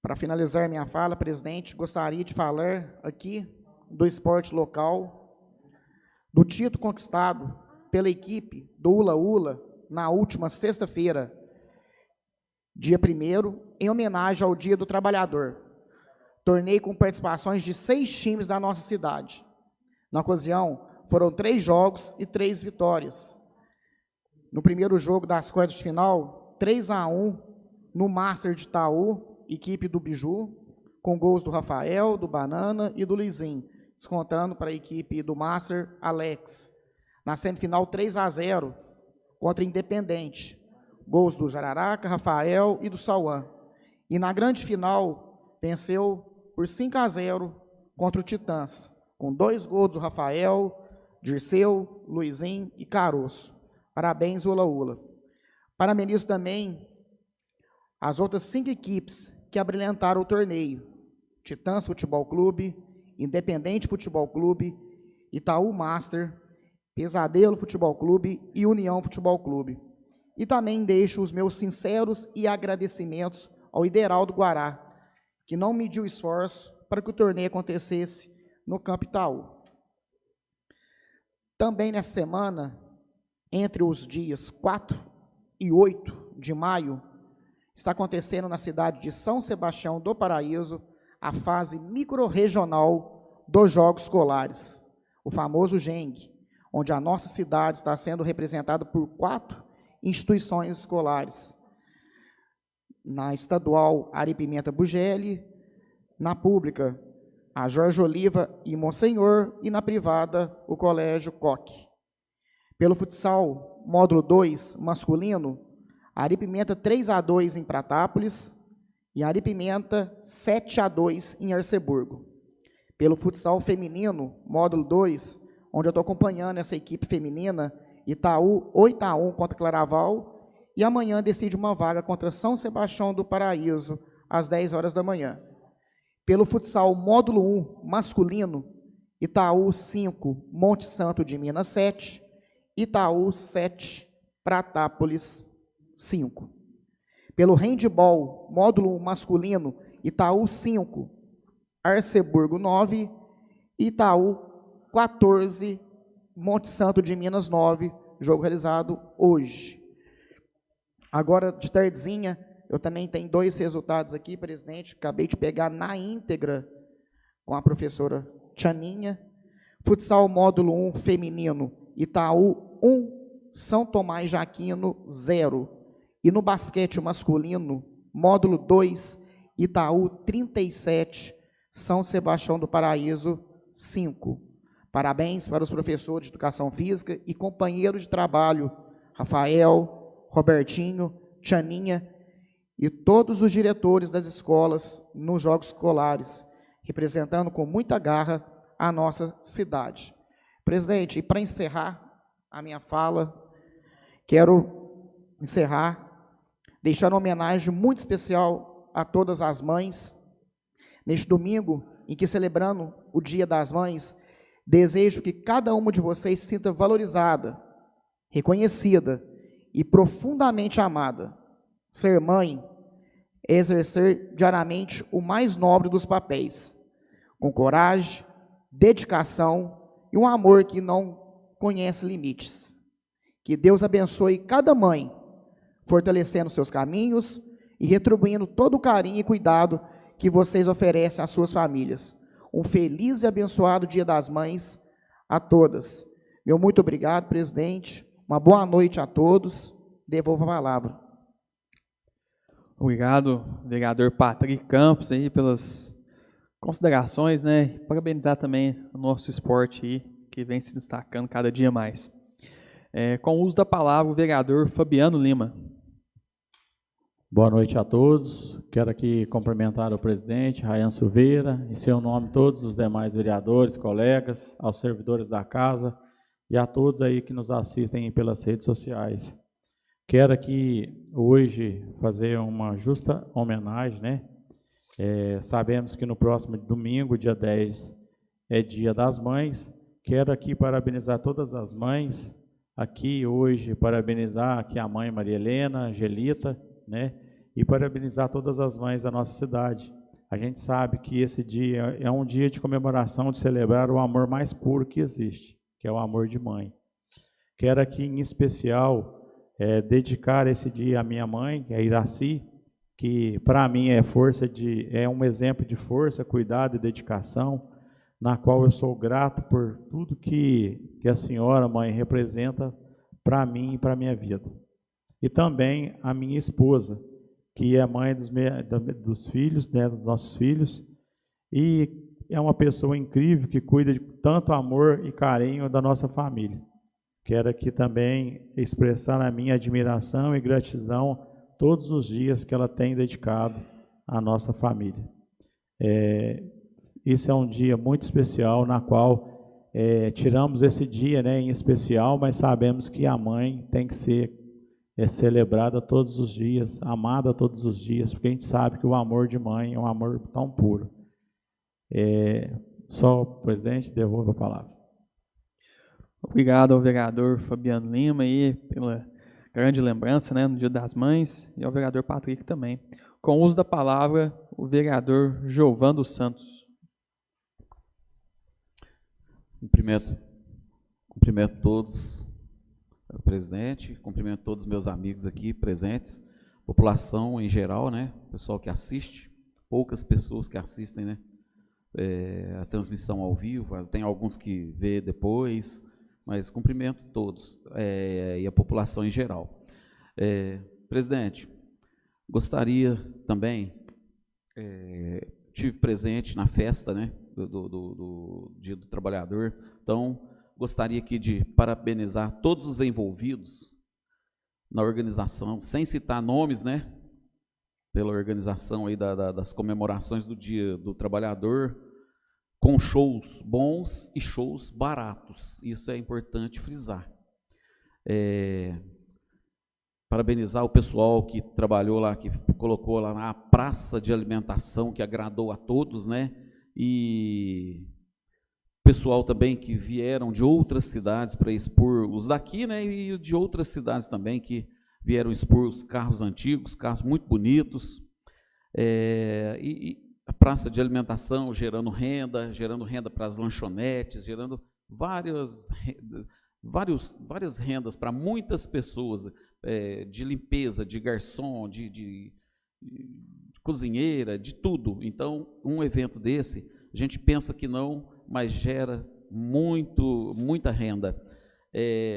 Para finalizar minha fala, presidente, gostaria de falar aqui do esporte local, do título conquistado pela equipe do Ula Ula na última sexta-feira, dia 1º, em homenagem ao Dia do Trabalhador. Torneio com participações de 6 times da nossa cidade. Na ocasião, foram 3 jogos e 3 vitórias. No primeiro jogo das quartas de final, 3-1 no Master de Itaú, equipe do Biju, com gols do Rafael, do Banana e do Luizinho, descontando para a equipe do Master, Alex. Na semifinal, 3-0 contra Independente, gols do Jararaca, Rafael e do Sauan. E na grande final, venceu por 5-0 contra o Titãs, com 2 gols do Rafael, Dirceu, Luizinho e Caroço. Parabéns, Ula Ula. Parabenizo também as outras 5 equipes que abrilhantaram o torneio: Titãs Futebol Clube, Independente Futebol Clube, Itaú Master, Pesadelo Futebol Clube e União Futebol Clube. E também deixo os meus sinceros e agradecimentos ao Ideraldo Guará, que não mediu esforço para que o torneio acontecesse no Campo Itaú. Também nessa semana, entre os dias 4 e 8 de maio, está acontecendo na cidade de São Sebastião do Paraíso a fase microrregional dos Jogos Escolares, o famoso GENG, onde a nossa cidade está sendo representada por 4 instituições escolares. Na estadual, Ari Pimenta Bugelli, na pública, a Jorge Oliva e Monsenhor, e na privada, o Colégio Coque. Pelo futsal, módulo 2, masculino, Ari Pimenta 3-2 em Pratápolis e Ari Pimenta 7-2 em Arceburgo. Pelo futsal feminino, módulo 2, onde eu estou acompanhando essa equipe feminina, Itaú 8-1 contra Claraval, e amanhã decide uma vaga contra São Sebastião do Paraíso, às 10 horas da manhã. Pelo futsal módulo 1, masculino, Itaú 5, Monte Santo de Minas 7, Itaú 7, Pratápolis 5. Pelo handball, módulo 1 masculino, Itaú 5, Arceburgo 9, Itaú 14, Monte Santo de Minas 9, jogo realizado hoje. Agora, de tardezinha, eu também tenho 2 resultados aqui, presidente, acabei de pegar na íntegra com a professora Tchaninha. Futsal módulo 1 feminino, Itaú 1, São Tomás de Aquino 0. E no basquete masculino, módulo 2, Itaú 37, São Sebastião do Paraíso 5. Parabéns para os professores de Educação Física e companheiros de trabalho, Rafael, Robertinho, Tchaninha, e todos os diretores das escolas nos Jogos Escolares, representando com muita garra a nossa cidade. Presidente, e para encerrar a minha fala, quero encerrar deixando uma homenagem muito especial a todas as mães. Neste domingo, em que celebrando o Dia das Mães, desejo que cada uma de vocês se sinta valorizada, reconhecida e profundamente amada. Ser mãe é exercer diariamente o mais nobre dos papéis, com coragem, dedicação e um amor que não conhece limites. Que Deus abençoe cada mãe, fortalecendo seus caminhos e retribuindo todo o carinho e cuidado que vocês oferecem às suas famílias. Um feliz e abençoado Dia das Mães a todas. Meu muito obrigado, presidente. Uma boa noite a todos. Devolvo a palavra. Obrigado, vereador Patrick Campos, aí, pelas considerações, né? Parabenizar também o nosso esporte aí, que vem se destacando cada dia mais. Com o uso da palavra, o vereador Fabiano Lima. Boa noite a todos. Quero aqui cumprimentar o presidente, Rayan Silveira, em seu nome todos os demais vereadores, colegas, aos servidores da casa e a todos aí que nos assistem pelas redes sociais. Quero aqui hoje fazer uma justa homenagem, né? Sabemos que no próximo domingo, dia 10, é Dia das Mães. Quero aqui parabenizar todas as mães, aqui hoje parabenizar aqui a mãe Maria Helena, Angelita, né? E parabenizar todas as mães da nossa cidade. A gente sabe que esse dia é um dia de comemoração, de celebrar o amor mais puro que existe, que é o amor de mãe. Quero aqui, em especial, dedicar esse dia à minha mãe, a Iraci, que para mim é um exemplo de força, cuidado e dedicação, na qual eu sou grato por tudo que a senhora, mãe, representa para mim e para a minha vida. E também a minha esposa, que é mãe dos filhos, né, dos nossos filhos, e é uma pessoa incrível que cuida de tanto amor e carinho da nossa família. Quero aqui também expressar a minha admiração e gratidão todos os dias que ela tem dedicado à nossa família. Esse é um dia muito especial, na qual tiramos esse dia, né, em especial, mas sabemos que a mãe tem que ser celebrada todos os dias, amada todos os dias, porque a gente sabe que o amor de mãe é um amor tão puro. Só o presidente devolve a palavra. Obrigado ao vereador Fabiano Lima aí pela grande lembrança, né, no Dia das Mães, e ao vereador Patrick também. Com o uso da palavra, o vereador Giovan dos Santos. Cumprimento todos, o presidente, cumprimento todos os meus amigos aqui presentes, população em geral, né? Pessoal que assiste, poucas pessoas que assistem, né? A transmissão ao vivo, tem alguns que vê depois, mas cumprimento todos e a população em geral. Presidente, gostaria também, tive presente na festa, né, do Dia do Trabalhador, então gostaria aqui de parabenizar todos os envolvidos na organização, sem citar nomes, né, pela organização aí das comemorações do Dia do Trabalhador, com shows bons e shows baratos, isso é importante frisar. Parabenizar o pessoal que trabalhou lá, que colocou lá na praça de alimentação, que agradou a todos, né? E pessoal também que vieram de outras cidades para expor, os daqui, né? E de outras cidades também que vieram expor os carros antigos, carros muito bonitos. E a praça de alimentação gerando renda para as lanchonetes, gerando várias rendas para muitas pessoas, de limpeza, de garçom, de cozinheira, de tudo. Então, um evento desse, a gente pensa que não, mas gera muita renda.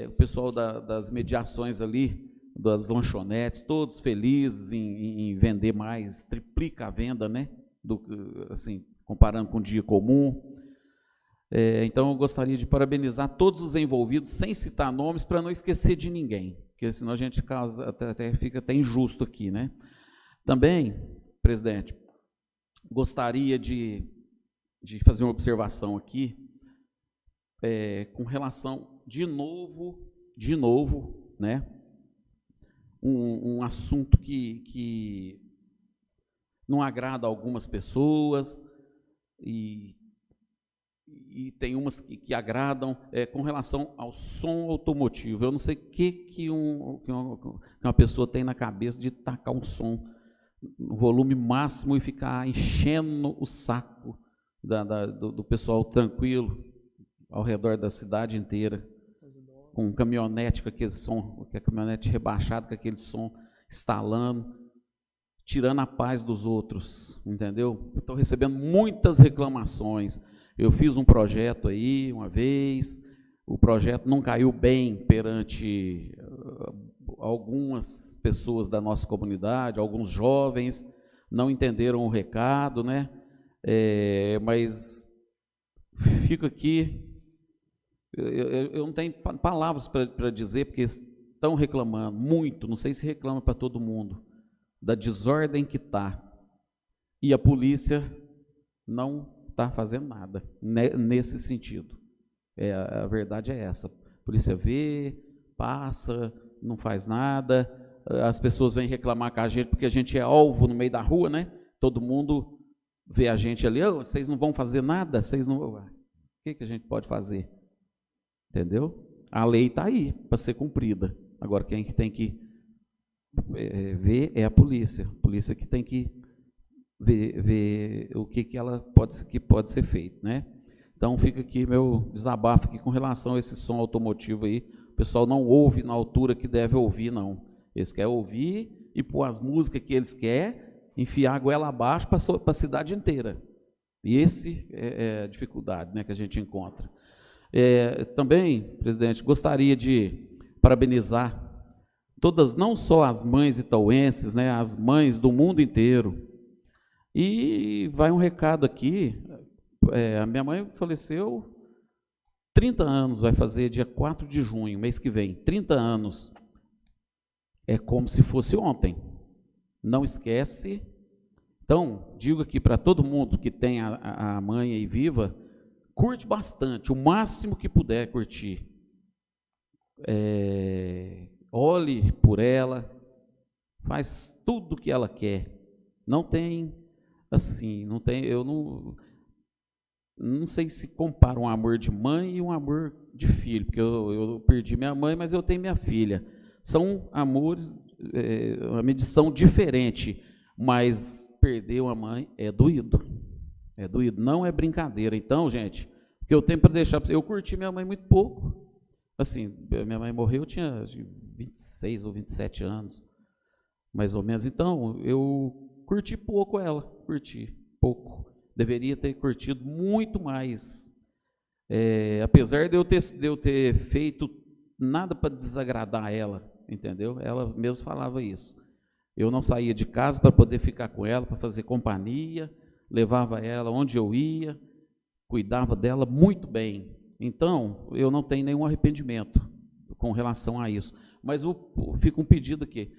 O pessoal das mediações ali, das lanchonetes, todos felizes em vender mais, triplica a venda, né? Assim, comparando com o dia comum. Então, eu gostaria de parabenizar todos os envolvidos, sem citar nomes, para não esquecer de ninguém, porque senão a gente fica até injusto aqui, né? Também, presidente, gostaria de fazer uma observação aqui, com relação, de novo, né? Um assunto que não agrada a algumas pessoas, e tem umas que agradam, com relação ao som automotivo. Eu não sei o que uma pessoa tem na cabeça de tacar um som no volume máximo e ficar enchendo o saco do pessoal tranquilo ao redor da cidade inteira, com um caminhonete com aquele som, com a caminhonete rebaixada com aquele som, estalando, tirando a paz dos outros, entendeu? Estou recebendo muitas reclamações. Eu fiz um projeto aí uma vez, o projeto não caiu bem perante algumas pessoas da nossa comunidade, alguns jovens não entenderam o recado, né? Mas fico aqui, eu não tenho palavras para dizer, porque estão reclamando muito, não sei se reclama para todo mundo, da desordem que está, e a polícia não está fazendo nada nesse sentido. A verdade é essa. A polícia vê, passa, não faz nada, as pessoas vêm reclamar com a gente porque a gente é alvo no meio da rua, né? Todo mundo vê a gente ali, vocês não vão fazer nada? Vocês não... O que a gente pode fazer? Entendeu? A lei está aí para ser cumprida. Agora, quem tem que ver é a polícia que tem que ver o que pode ser feito, né? Então fica aqui meu desabafo aqui com relação a esse som automotivo aí. O pessoal não ouve na altura que deve ouvir, não. Eles querem ouvir e pôr as músicas que eles querem, enfiar a goela abaixo para a cidade inteira. E esse é a dificuldade, né, que a gente encontra. Também, presidente, gostaria de parabenizar todas, não só as mães itauenses, né, as mães do mundo inteiro. E vai um recado aqui, a minha mãe faleceu 30 anos, vai fazer dia 4 de junho, mês que vem, 30 anos. É como se fosse ontem, não esquece. Então, digo aqui para todo mundo que tem a mãe aí viva, curte bastante, o máximo que puder curtir. Olhe por ela, faz tudo o que ela quer. Não tem, assim, eu não sei se compara um amor de mãe e um amor de filho, porque eu perdi minha mãe, mas eu tenho minha filha. São amores, uma medição diferente, Mas perder uma mãe é doído. É doído, não é brincadeira. Então, gente, o que eu tenho para deixar para vocês, eu curti minha mãe muito pouco. Assim, minha mãe morreu, eu tinha 26 ou 27 anos, mais ou menos. Então, eu curti pouco ela, curti pouco. Deveria ter curtido muito mais. Apesar de eu ter feito nada para desagradar ela, entendeu? Ela mesmo falava isso. Eu não saía de casa para poder ficar com ela, para fazer companhia, levava ela onde eu ia, cuidava dela muito bem. Então, eu não tenho nenhum arrependimento com relação a isso. Mas fica um pedido aqui: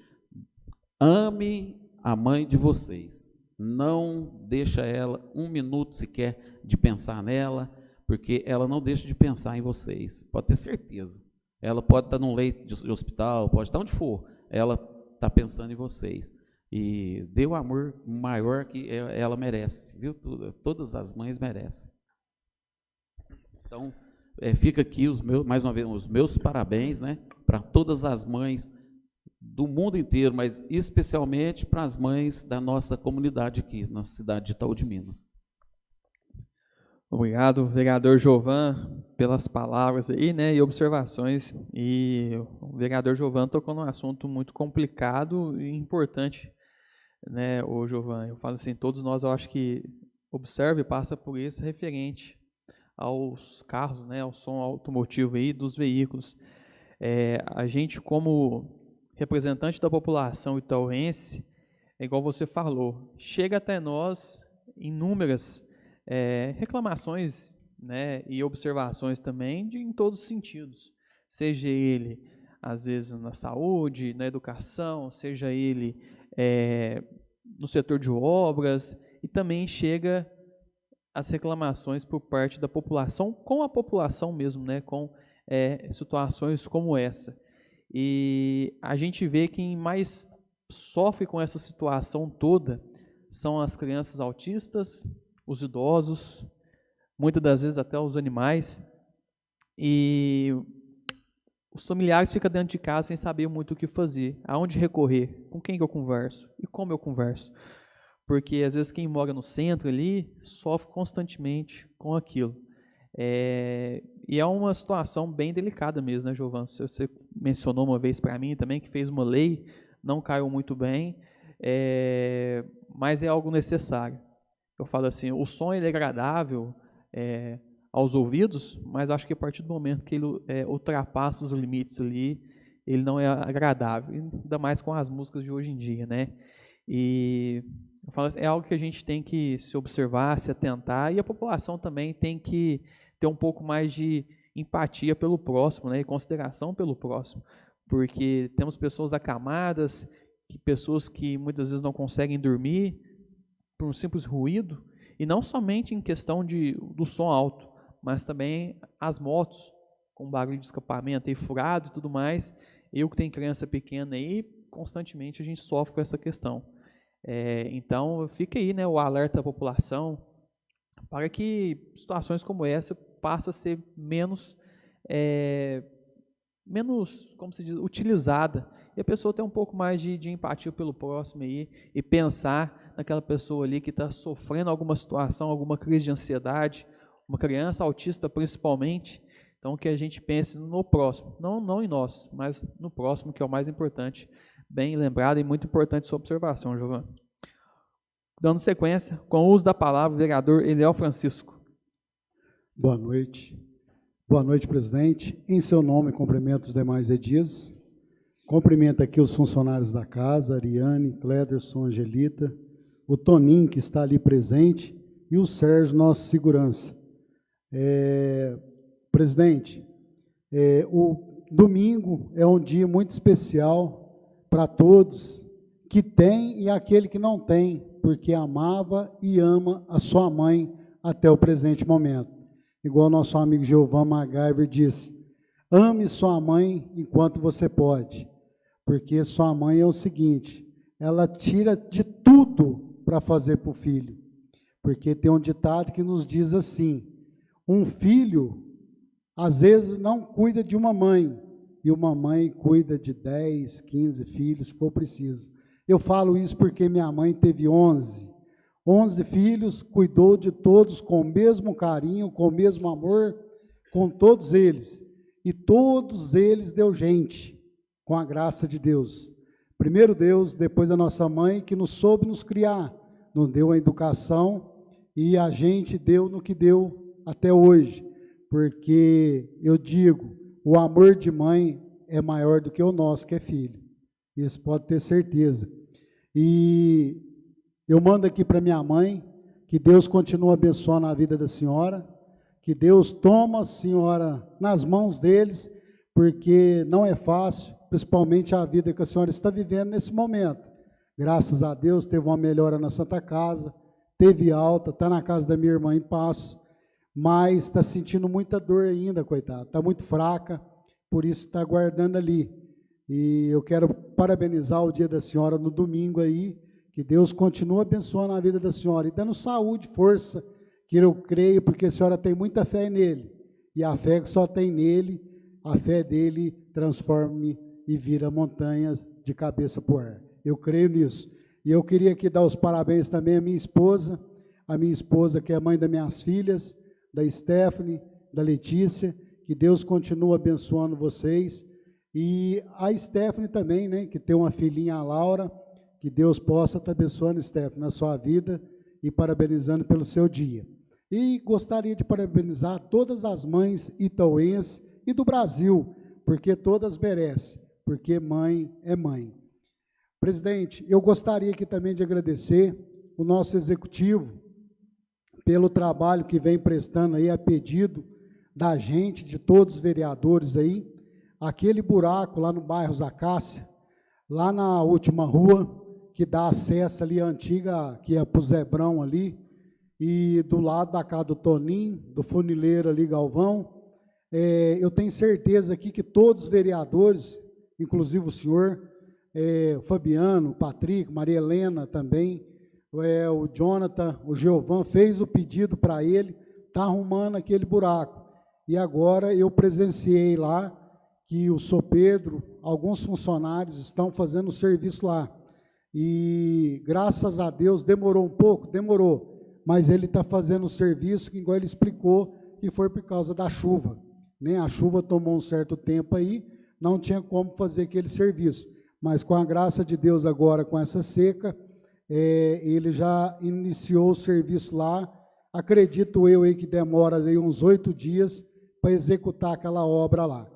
ame a mãe de vocês. Não deixa ela um minuto sequer de pensar nela, porque ela não deixa de pensar em vocês. Pode ter certeza. Ela pode estar num leito de hospital, pode estar onde for. Ela está pensando em vocês. E dê o amor maior que ela merece, viu? Todas as mães merecem. Então, fica aqui mais uma vez os meus parabéns, né, para todas as mães do mundo inteiro, mas especialmente para as mães da nossa comunidade aqui, na cidade de Itaú de Minas. Obrigado, vereador Giovan, pelas palavras aí, né, e observações. E o vereador Giovan tocou num assunto muito complicado e importante, né, o Giovan. Eu falo assim, todos nós, eu acho que observa e passa por isso referente aos carros, né, ao som automotivo aí dos veículos. A gente, como representante da população itauense, é igual você falou, chega até nós inúmeras reclamações, né, e observações também em todos os sentidos, seja ele, às vezes, na saúde, na educação, seja ele no setor de obras, e também chega as reclamações por parte da população, com a população mesmo, né, com situações como essa. E a gente vê que quem mais sofre com essa situação toda são as crianças autistas, os idosos, muitas das vezes até os animais, e os familiares ficam dentro de casa sem saber muito o que fazer, aonde recorrer, com quem que eu converso e como eu converso, porque às vezes quem mora no centro ali sofre constantemente com aquilo. E é uma situação bem delicada mesmo, né, Giovana? Você mencionou uma vez para mim também que fez uma lei, não caiu muito bem, mas é algo necessário. Eu falo assim, o som ele é agradável aos ouvidos, mas acho que a partir do momento que ele ultrapassa os limites ali, ele não é agradável, ainda mais com as músicas de hoje em dia, né? E eu falo assim, é algo que a gente tem que se observar, se atentar, e a população também tem que ter um pouco mais de empatia pelo próximo, né, e consideração pelo próximo, porque temos pessoas acamadas, pessoas que muitas vezes não conseguem dormir por um simples ruído, e não somente em questão do som alto, mas também as motos com barulho de escapamento aí furado e tudo mais. Eu que tenho criança pequena aí, constantemente a gente sofre com essa questão. Então fica aí, né, o alerta à população para que situações como essa passem a ser menos, como se diz, utilizada, e a pessoa ter um pouco mais de empatia pelo próximo aí, e pensar naquela pessoa ali que está sofrendo alguma situação, alguma crise de ansiedade, uma criança autista principalmente. Então que a gente pense no próximo, não em nós, mas no próximo, que é o mais importante. Bem lembrado e muito importante sua observação, Giovana. Dando sequência, com o uso da palavra, o vereador Eliel Francisco. Boa noite. Boa noite, presidente. Em seu nome, cumprimento os demais edis. Cumprimento aqui os funcionários da casa, Ariane, Cléderson, Angelita, o Toninho, que está ali presente, e o Sérgio, nosso segurança. Presidente, o domingo é um dia muito especial para todos que tem e aquele que não tem, porque amava e ama a sua mãe até o presente momento. Igual nosso amigo Giovan MacGyver disse, ame sua mãe enquanto você pode, porque sua mãe é o seguinte, ela tira de tudo para fazer para o filho, porque tem um ditado que nos diz assim, um filho às vezes não cuida de uma mãe, e uma mãe cuida de 10, 15 filhos, se for preciso. Eu falo isso porque minha mãe teve 11 filhos, cuidou de todos com o mesmo carinho, com o mesmo amor, com todos eles. E todos eles deu gente, com a graça de Deus. Primeiro Deus, depois a nossa mãe, que nos soube nos criar, nos deu a educação, e a gente deu no que deu até hoje. Porque eu digo, o amor de mãe é maior do que o nosso, que é filho. Isso pode ter certeza. E eu mando aqui para minha mãe, que Deus continue abençoando a vida da senhora, que Deus toma a senhora nas mãos deles, porque não é fácil, principalmente a vida que a senhora está vivendo nesse momento. Graças a Deus, teve uma melhora na Santa Casa, teve alta, está na casa da minha irmã em Passo, mas está sentindo muita dor ainda, coitada, está muito fraca, por isso está aguardando ali. E eu quero parabenizar o dia da senhora no domingo aí, que Deus continue abençoando a vida da senhora e dando saúde, força, que eu creio, porque a senhora tem muita fé nele, e a fé que só tem nele, a fé dele transforma e vira montanhas de cabeça para o ar. Eu creio nisso. E eu queria aqui dar os parabéns também à minha esposa que é mãe das minhas filhas, da Stephanie, da Letícia, que Deus continue abençoando vocês, e a Stephanie também, né, que tem uma filhinha, a Laura, que Deus possa estar abençoando, Stephanie, na sua vida e parabenizando pelo seu dia. E gostaria de parabenizar todas as mães itauenses e do Brasil, porque todas merecem, porque mãe é mãe. Presidente, eu gostaria aqui também de agradecer o nosso executivo pelo trabalho que vem prestando aí a pedido da gente, de todos os vereadores aí, aquele buraco lá no bairro Zacácia, lá na última rua, que dá acesso ali à antiga, que é para o Zebrão ali, e do lado da casa do Toninho, do funileiro ali, Galvão, eu tenho certeza aqui que todos os vereadores, inclusive o senhor, o Fabiano, o Patrick, Maria Helena também, o Jonathan, o Geovan, fez o pedido para ele, está arrumando aquele buraco. E agora eu presenciei lá que o São Pedro, alguns funcionários estão fazendo o serviço lá. E graças a Deus, demorou um pouco, demorou, mas ele está fazendo o serviço, que igual ele explicou, que foi por causa da chuva. Né? A chuva tomou um certo tempo aí, não tinha como fazer aquele serviço. Mas com a graça de Deus agora, com essa seca, ele já iniciou o serviço lá. Acredito eu aí que demora aí uns 8 dias para executar aquela obra lá.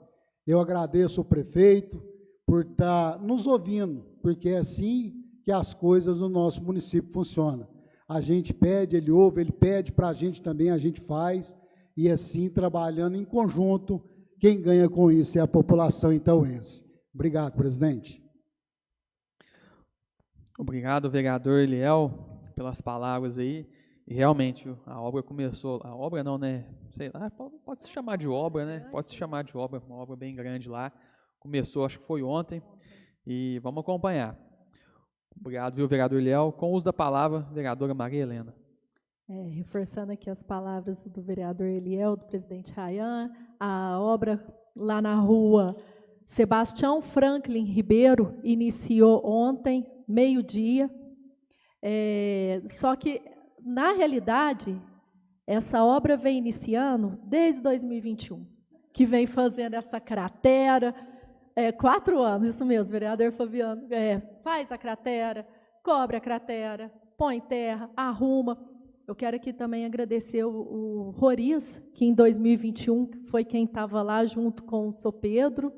Eu agradeço o prefeito por estar nos ouvindo, porque é assim que as coisas no nosso município funcionam. A gente pede, ele ouve, ele pede para a gente também, a gente faz, e assim, trabalhando em conjunto, quem ganha com isso é a população itauense. Obrigado, presidente. Obrigado, vereador Eliel, pelas palavras aí. E realmente, a obra começou, a obra não, né? Sei lá, pode se chamar de obra, né? Pode se chamar de obra, uma obra bem grande lá. Começou, acho que foi ontem, e vamos acompanhar. Obrigado, viu, vereador Eliel. Com o uso da palavra, vereadora Maria Helena. Reforçando aqui as palavras do vereador Eliel, do presidente Rayan, a obra lá na rua Sebastião Franklin Ribeiro iniciou ontem, meio-dia, só que, na realidade, essa obra vem iniciando desde 2021, que vem fazendo essa cratera, 4 anos, isso mesmo, vereador Fabiano, faz a cratera, cobre a cratera, põe terra, arruma. Eu quero aqui também agradecer o Roriz, que em 2021 foi quem estava lá junto com o São Pedro,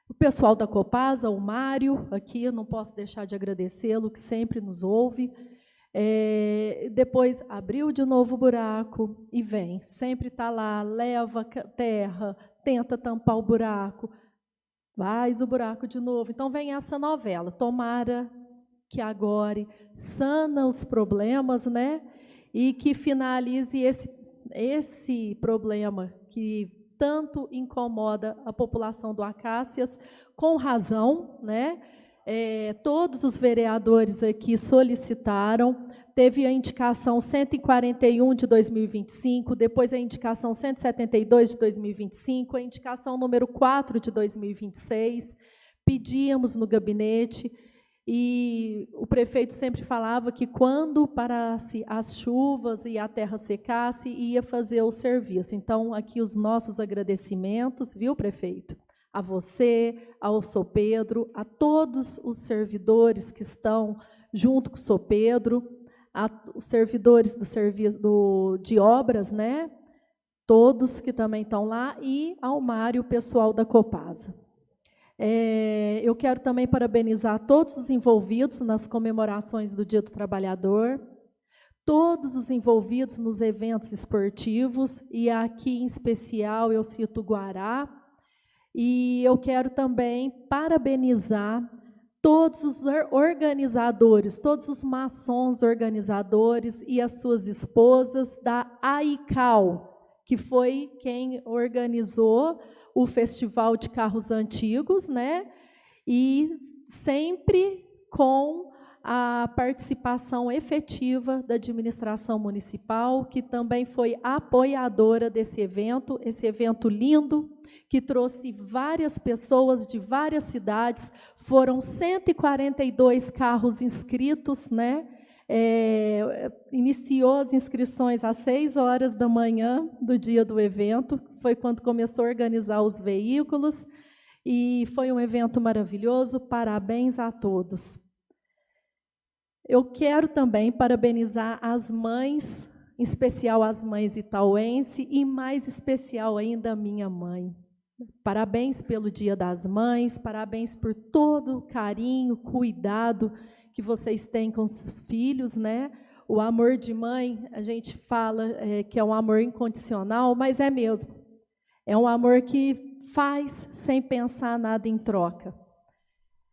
o pessoal da Copasa, o Mário, aqui eu não posso deixar de agradecê-lo, que sempre nos ouve. Depois abriu de novo o buraco e vem, sempre está lá, leva terra, tenta tampar o buraco, faz o buraco de novo. Então vem essa novela, tomara que agora sana os problemas, né? E que finalize esse problema que tanto incomoda a população do Acácias, com razão, né? Todos os vereadores aqui solicitaram, teve a indicação 141 de 2025, depois a indicação 172 de 2025, a indicação número 4 de 2026, pedíamos no gabinete, E o prefeito sempre falava que quando parasse as chuvas e a terra secasse, ia fazer o serviço. Então, aqui os nossos agradecimentos, viu, prefeito? A você, ao São Pedro, a todos os servidores que estão junto com o São Pedro, os servidores do serviço de obras, né? Todos que também estão lá, e ao Mário, o pessoal da Copasa. Eu quero também parabenizar todos os envolvidos nas comemorações do Dia do Trabalhador, todos os envolvidos nos eventos esportivos, e aqui em especial eu cito o Guará, e eu quero também parabenizar todos os organizadores, todos os maçons organizadores e as suas esposas da AICAL, que foi quem organizou o Festival de Carros Antigos, né? E sempre com a participação efetiva da administração municipal, que também foi apoiadora desse evento lindo, que trouxe várias pessoas de várias cidades. Foram 142 carros inscritos, né? Iniciou as inscrições às 6 horas da manhã do dia do evento, foi quando começou a organizar os veículos, e foi um evento maravilhoso. Parabéns a todos. Eu quero também parabenizar as mães, em especial as mães itauense, e mais especial ainda a minha mãe. Parabéns pelo Dia das Mães, parabéns por todo o carinho, cuidado que vocês têm com os filhos, né? O amor de mãe, a gente fala que é um amor incondicional, mas é mesmo. É um amor que faz sem pensar nada em troca.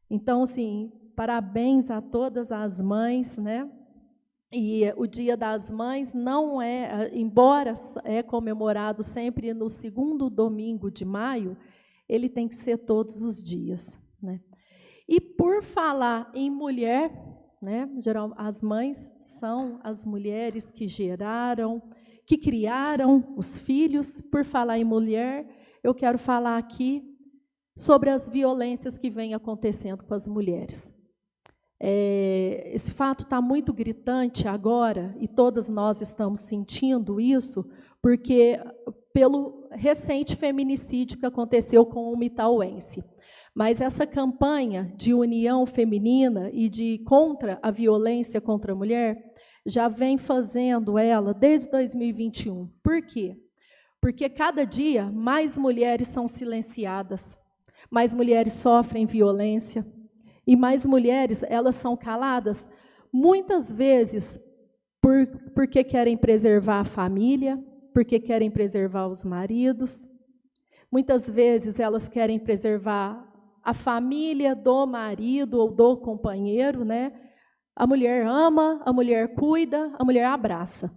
Então, assim, parabéns a todas as mães, né? E o Dia das Mães não embora é comemorado sempre no segundo domingo de maio, ele tem que ser todos os dias, né? E por falar em mulher, né? Geral, as mães são as mulheres que geraram, que criaram os filhos. Por falar em mulher, eu quero falar aqui sobre as violências que vêm acontecendo com as mulheres. Esse fato está muito gritante agora, e todas nós estamos sentindo isso, porque pelo recente feminicídio que aconteceu com uma itauense. Mas essa campanha de união feminina e contra a violência contra a mulher já vem fazendo ela desde 2021. Por quê? Porque cada dia mais mulheres são silenciadas, mais mulheres sofrem violência, e mais mulheres, elas são caladas, muitas vezes porque querem preservar a família, porque querem preservar os maridos. Muitas vezes elas querem preservar a família do marido ou do companheiro, né? A mulher ama, a mulher cuida, a mulher abraça.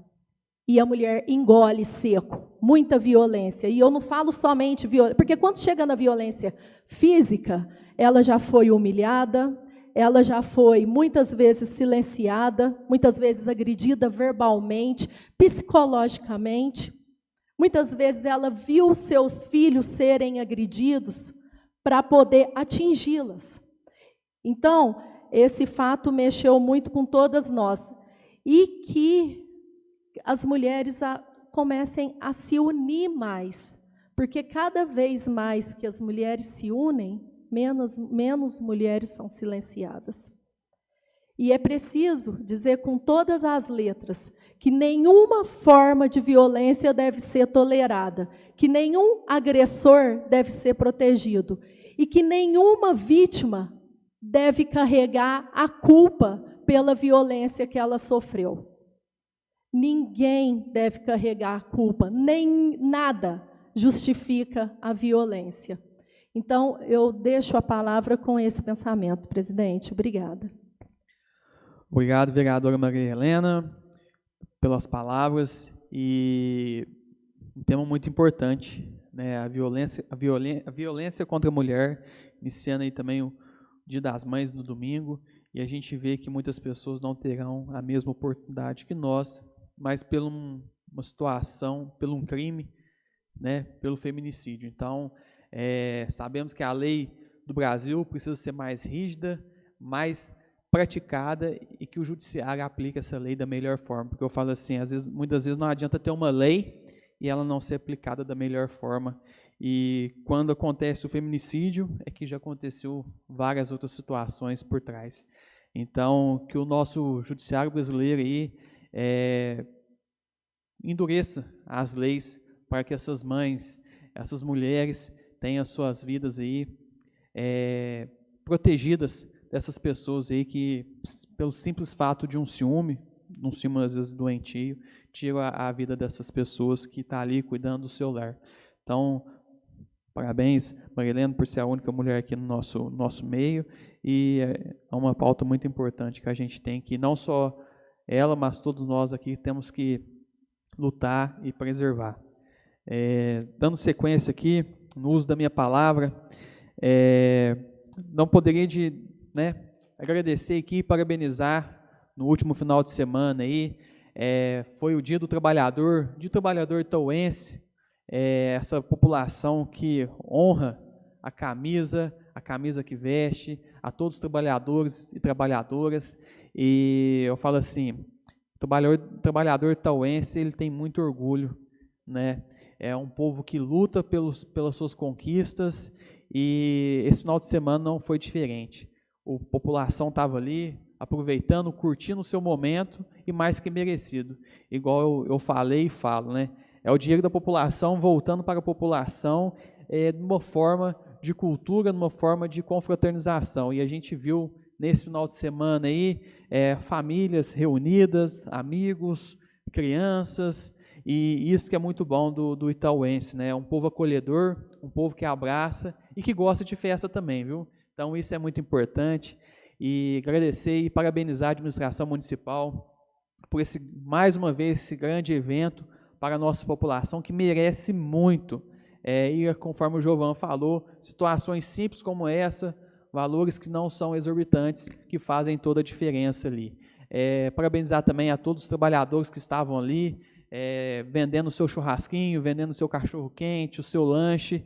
E a mulher engole seco, muita violência. E eu não falo somente violência, porque quando chega na violência física, ela já foi humilhada, ela já foi muitas vezes silenciada, muitas vezes agredida verbalmente, psicologicamente. Muitas vezes ela viu seus filhos serem agredidos para poder atingi-las. Então, esse fato mexeu muito com todas nós. E que as mulheres comecem a se unir mais, porque cada vez mais que as mulheres se unem, menos mulheres são silenciadas. E é preciso dizer com todas as letras que nenhuma forma de violência deve ser tolerada, que nenhum agressor deve ser protegido e que nenhuma vítima deve carregar a culpa pela violência que ela sofreu. Ninguém deve carregar a culpa, nem nada justifica a violência. Então, eu deixo a palavra com esse pensamento, presidente. Obrigada. Obrigado, vereadora Maria Helena, pelas palavras. E um tema muito importante, né? A violência contra a mulher, iniciando aí também o Dia das Mães no domingo, e a gente vê que muitas pessoas não terão a mesma oportunidade que nós, mas por uma situação, por um crime, né? Pelo feminicídio. Então, sabemos que a lei do Brasil precisa ser mais rígida, mais praticada e que o judiciário aplique essa lei da melhor forma. Porque eu falo assim, muitas vezes não adianta ter uma lei e ela não ser aplicada da melhor forma. E quando acontece o feminicídio, é que já aconteceu várias outras situações por trás. Então, que o nosso judiciário brasileiro aí endureça as leis para que essas mães, essas mulheres tenham suas vidas aí protegidas dessas pessoas aí que, pelo simples fato de um ciúme às vezes doentio, tira a vida dessas pessoas que estão ali cuidando do seu lar. Então, parabéns, Marilena, por ser a única mulher aqui no nosso meio, e é uma pauta muito importante que a gente tem, que não só ela, mas todos nós aqui temos que lutar e preservar. Dando sequência aqui, no uso da minha palavra, não poderia agradecer aqui e parabenizar no último final de semana aí, foi o Dia do Trabalhador itauense, essa população que honra a camisa que veste, a todos os trabalhadores e trabalhadoras, e eu falo assim, o trabalhador itauense, ele tem muito orgulho, né? É um povo que luta pelas suas conquistas, e esse final de semana não foi diferente. A população estava ali, aproveitando, curtindo o seu momento, e mais que merecido. Igual eu falei e falo, né? É o dinheiro da população voltando para a população, numa forma de cultura, numa forma de confraternização. E a gente viu nesse final de semana aí, famílias reunidas, amigos, crianças, e isso que é muito bom do itauense, né? Um povo acolhedor, um povo que abraça e que gosta de festa também, viu? Então isso é muito importante. E agradecer e parabenizar a administração municipal por mais uma vez, esse grande evento para a nossa população, que merece muito. E conforme o Giovanni falou, situações simples como essa, valores que não são exorbitantes, que fazem toda a diferença ali. Parabenizar também a todos os trabalhadores que estavam ali, vendendo o seu churrasquinho, vendendo o seu cachorro-quente, o seu lanche.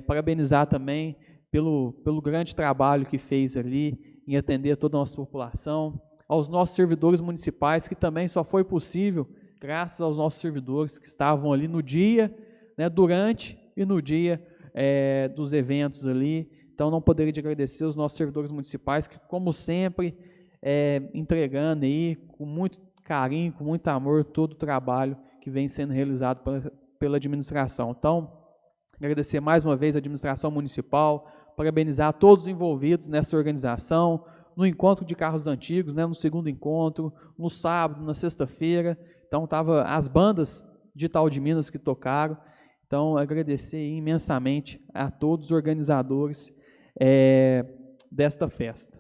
Parabenizar também pelo grande trabalho que fez ali em atender a toda a nossa população, aos nossos servidores municipais, que também só foi possível graças aos nossos servidores que estavam ali no dia, né, durante e no dia dos eventos ali. Então, não poderia de agradecer os nossos servidores municipais, que, como sempre, entregando aí com muito carinho, com muito amor, todo o trabalho que vem sendo realizado pela administração. Então, agradecer mais uma vez a administração municipal, parabenizar todos os envolvidos nessa organização, no encontro de carros antigos, né, no segundo encontro, no sábado, na sexta-feira. Então, estavam as bandas de Itaú de Minas que tocaram. Então, agradecer imensamente a todos os organizadores desta festa.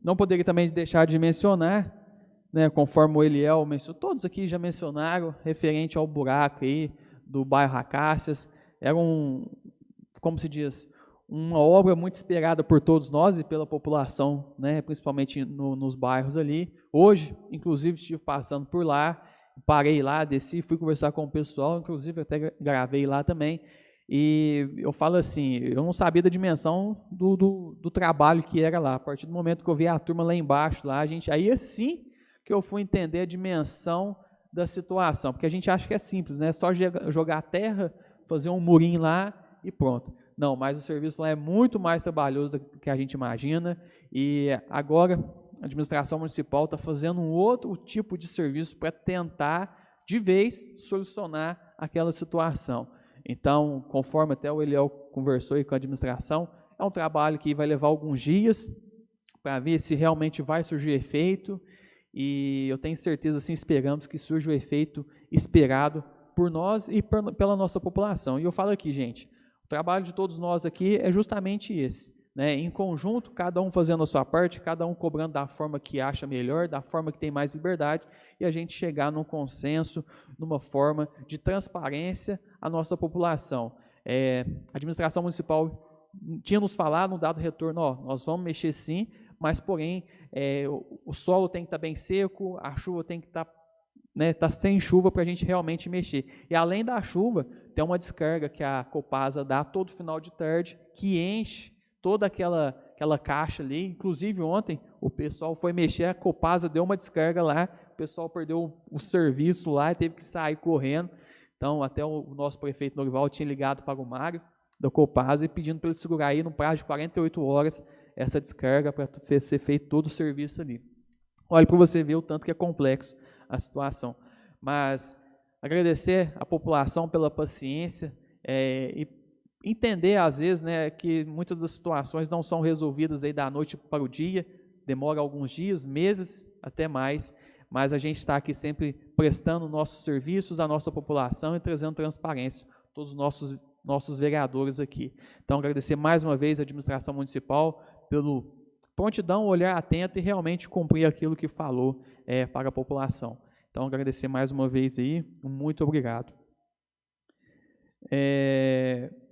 Não poderia também deixar de mencionar, né, conforme o Eliel mencionou, todos aqui já mencionaram, referente ao buraco aí do bairro Acácias. Era como se diz, uma obra muito esperada por todos nós e pela população, né, principalmente nos bairros ali. Hoje, inclusive, estive passando por lá, parei lá, desci, fui conversar com o pessoal, inclusive até gravei lá também, e eu falo assim, eu não sabia da dimensão do trabalho que era lá. A partir do momento que eu vi a turma lá embaixo, lá, aí assim que eu fui entender a dimensão da situação, porque a gente acha que é simples, né? Só jogar terra, fazer um murinho lá e pronto. Não, mas o serviço lá é muito mais trabalhoso do que a gente imagina, e agora a administração municipal está fazendo um outro tipo de serviço para tentar, de vez, solucionar aquela situação. Então, conforme até o Eliel conversou aí com a administração, é um trabalho que vai levar alguns dias para ver se realmente vai surgir efeito, e eu tenho certeza, assim, esperamos que surja o efeito esperado por nós e pela nossa população. E eu falo aqui, gente, o trabalho de todos nós aqui é justamente esse, né? Em conjunto, cada um fazendo a sua parte, cada um cobrando da forma que acha melhor, da forma que tem mais liberdade, e a gente chegar num consenso, numa forma de transparência à nossa população. A administração municipal tinha nos falado, um dado retorno, nós vamos mexer sim, mas porém o solo tem que estar bem seco, a chuva tem que estar, né, sem chuva para a gente realmente mexer. E além da chuva, tem uma descarga que a Copasa dá todo final de tarde, que enche toda aquela aquela caixa ali. Inclusive, ontem, o pessoal foi mexer, a Copasa deu uma descarga lá, o pessoal perdeu o serviço lá e teve que sair correndo. Então, até o nosso prefeito Norival tinha ligado para o Mário, da Copasa, e pedindo para ele segurar aí, no prazo de 48 horas, essa descarga para ser feito todo o serviço ali. Olha para você ver o tanto que é complexo a situação. Mas agradecer à população pela paciência e entender, às vezes, né, que muitas das situações não são resolvidas aí da noite para o dia, demora alguns dias, meses, até mais, mas a gente está aqui sempre prestando nossos serviços à nossa população e trazendo transparência, todos os nossos vereadores aqui. Então, agradecer mais uma vez à administração municipal pelo prontidão, olhar atento e realmente cumprir aquilo que falou para a população. Então, agradecer mais uma vez aí, muito obrigado.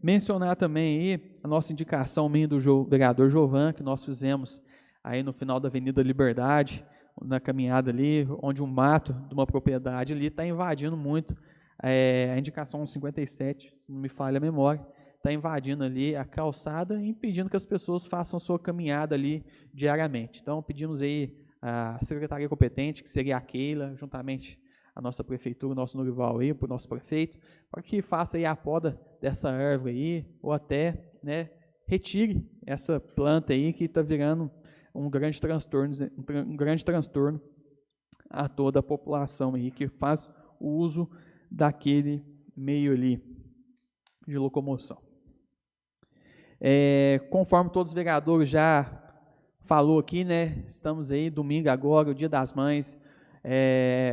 Mencionar também aí a nossa indicação minha do vereador Jovan, que nós fizemos aí no final da Avenida Liberdade, na caminhada ali, onde um mato de uma propriedade ali está invadindo muito, a indicação 57, se não me falha a memória, está invadindo ali a calçada e impedindo que as pessoas façam a sua caminhada ali diariamente. Então, pedimos aí a secretaria competente, que seria a Keila, juntamente a nossa prefeitura, o nosso Norival aí, para o nosso prefeito, para que faça aí a poda dessa árvore aí, ou até, né, retire essa planta aí que está virando um grande transtorno a toda a população aí que faz o uso daquele meio ali de locomoção. Conforme todos os vereadores já falou aqui, né, estamos aí domingo agora, o Dia das Mães,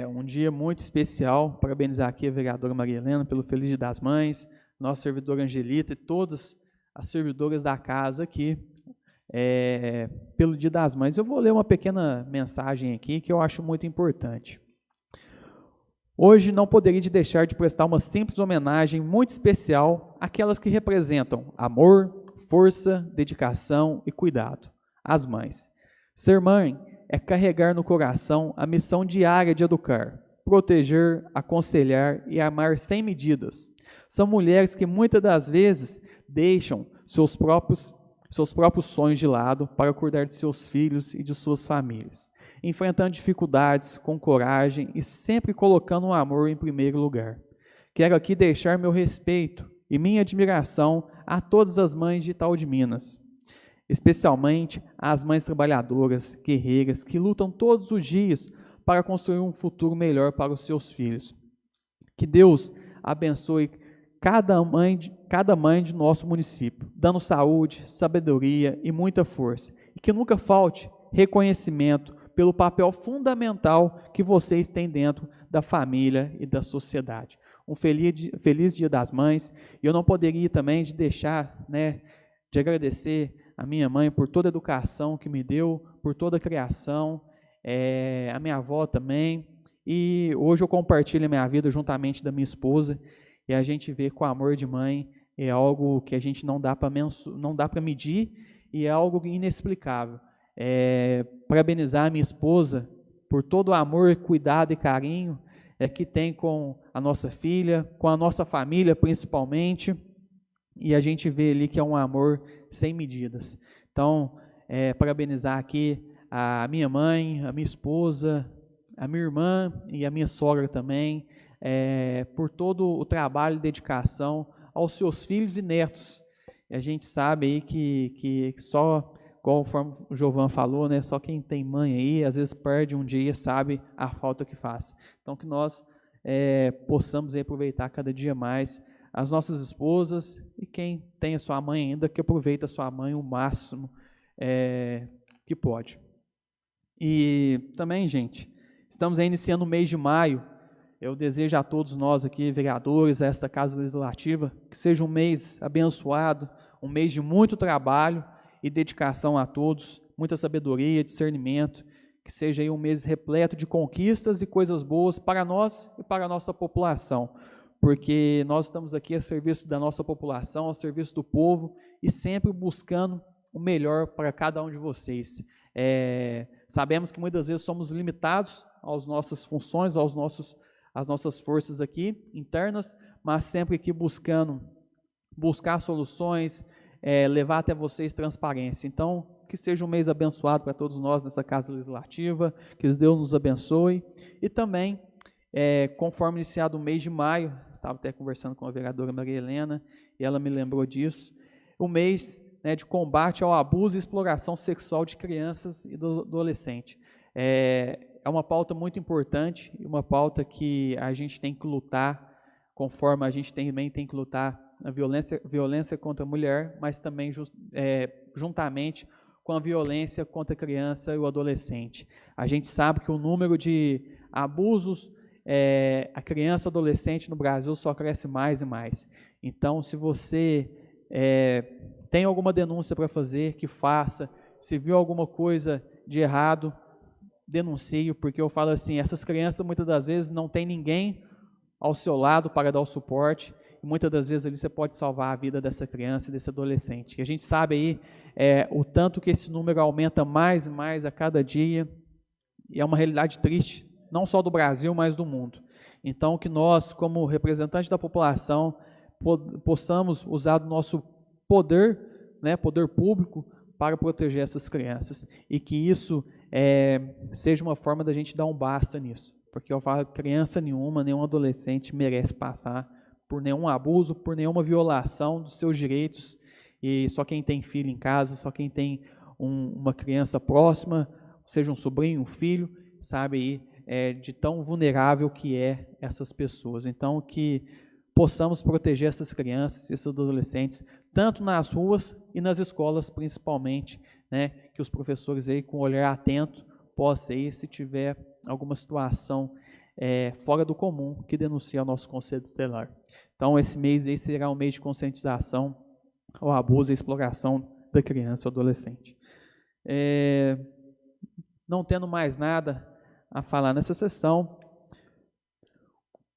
um dia muito especial. Parabenizar aqui a vereadora Maria Helena pelo Feliz Dia das Mães, nossa servidora Angelita e todas as servidoras da casa aqui, pelo Dia das Mães. Eu vou ler uma pequena mensagem aqui que eu acho muito importante. Hoje não poderia deixar de prestar uma simples homenagem muito especial àquelas que representam amor, força, dedicação e cuidado, as mães. Ser mãe é carregar no coração a missão diária de educar, proteger, aconselhar e amar sem medidas. São mulheres que muitas das vezes deixam seus próprios sonhos de lado para cuidar de seus filhos e de suas famílias, enfrentando dificuldades com coragem e sempre colocando o amor em primeiro lugar. Quero aqui deixar meu respeito e minha admiração a todas as mães de Itaú de Minas, especialmente às mães trabalhadoras, guerreiras, que lutam todos os dias para construir um futuro melhor para os seus filhos. Que Deus abençoe cada mãe de nosso município, dando saúde, sabedoria e muita força. E que nunca falte reconhecimento pelo papel fundamental que vocês têm dentro da família e da sociedade. Um feliz Dia das Mães. E eu não poderia também deixar, né, de agradecer a minha mãe por toda a educação que me deu, por toda a criação, a minha avó também. E hoje eu compartilho a minha vida juntamente da minha esposa. E a gente vê que o amor de mãe é algo que a gente não dá para medir e é algo inexplicável. Parabenizar a minha esposa por todo o amor, cuidado e carinho que tem com a nossa filha, com a nossa família principalmente, e a gente vê ali que é um amor sem medidas. Então, parabenizar aqui a minha mãe, a minha esposa, a minha irmã e a minha sogra também, por todo o trabalho e dedicação aos seus filhos e netos. E a gente sabe aí que só, conforme o Jovan falou, né, só quem tem mãe aí, às vezes perde um dia, sabe a falta que faz. Então, que nós possamos aproveitar cada dia mais as nossas esposas e quem tem a sua mãe ainda, que aproveita a sua mãe o máximo que pode. E também, gente, estamos aí iniciando o mês de maio. Eu desejo a todos nós aqui, vereadores, a esta Casa Legislativa, que seja um mês abençoado, um mês de muito trabalho e dedicação a todos, muita sabedoria, discernimento, que seja aí um mês repleto de conquistas e coisas boas para nós e para a nossa população, porque nós estamos aqui a serviço da nossa população, a serviço do povo e sempre buscando o melhor para cada um de vocês. Sabemos que muitas vezes somos limitados às nossas funções, às nossas forças aqui internas, mas sempre aqui buscar soluções, levar até vocês transparência. Então, que seja um mês abençoado para todos nós nessa Casa Legislativa, que Deus nos abençoe. E também, conforme iniciado o mês de maio, estava até conversando com a vereadora Maria Helena, e ela me lembrou disso, o mês, né, de combate ao abuso e exploração sexual de crianças e do adolescente. É uma pauta muito importante, e uma pauta que a gente tem que lutar, conforme a gente também tem que lutar na violência contra a mulher, mas também juntamente com a violência contra a criança e o adolescente. A gente sabe que o número de abusos a criança e o adolescente no Brasil só cresce mais e mais. Então, se você tem alguma denúncia para fazer, que faça. Se viu alguma coisa de errado, denuncie, porque eu falo assim, essas crianças muitas das vezes não tem ninguém ao seu lado para dar o suporte, e muitas das vezes ali você pode salvar a vida dessa criança e desse adolescente. E a gente sabe aí o tanto que esse número aumenta mais e mais a cada dia, e é uma realidade triste, não só do Brasil, mas do mundo. Então, que nós, como representantes da população, possamos usar do nosso poder, né, poder público, para proteger essas crianças, e que isso seja uma forma da gente dar um basta nisso, porque eu falo, criança nenhuma, nenhum adolescente merece passar por nenhum abuso, por nenhuma violação dos seus direitos, e só quem tem filho em casa, só quem tem uma criança próxima, seja um sobrinho, um filho, sabe aí de tão vulnerável que essas pessoas. Então, que possamos proteger essas crianças e esses adolescentes, tanto nas ruas e nas escolas, principalmente, né, que os professores aí, com o olhar atento, possam aí, se tiver alguma situação fora do comum, que denuncie ao nosso Conselho Tutelar. Então, esse mês aí será um mês de conscientização ao abuso e exploração da criança ou adolescente. Não tendo mais nada a falar nessa sessão,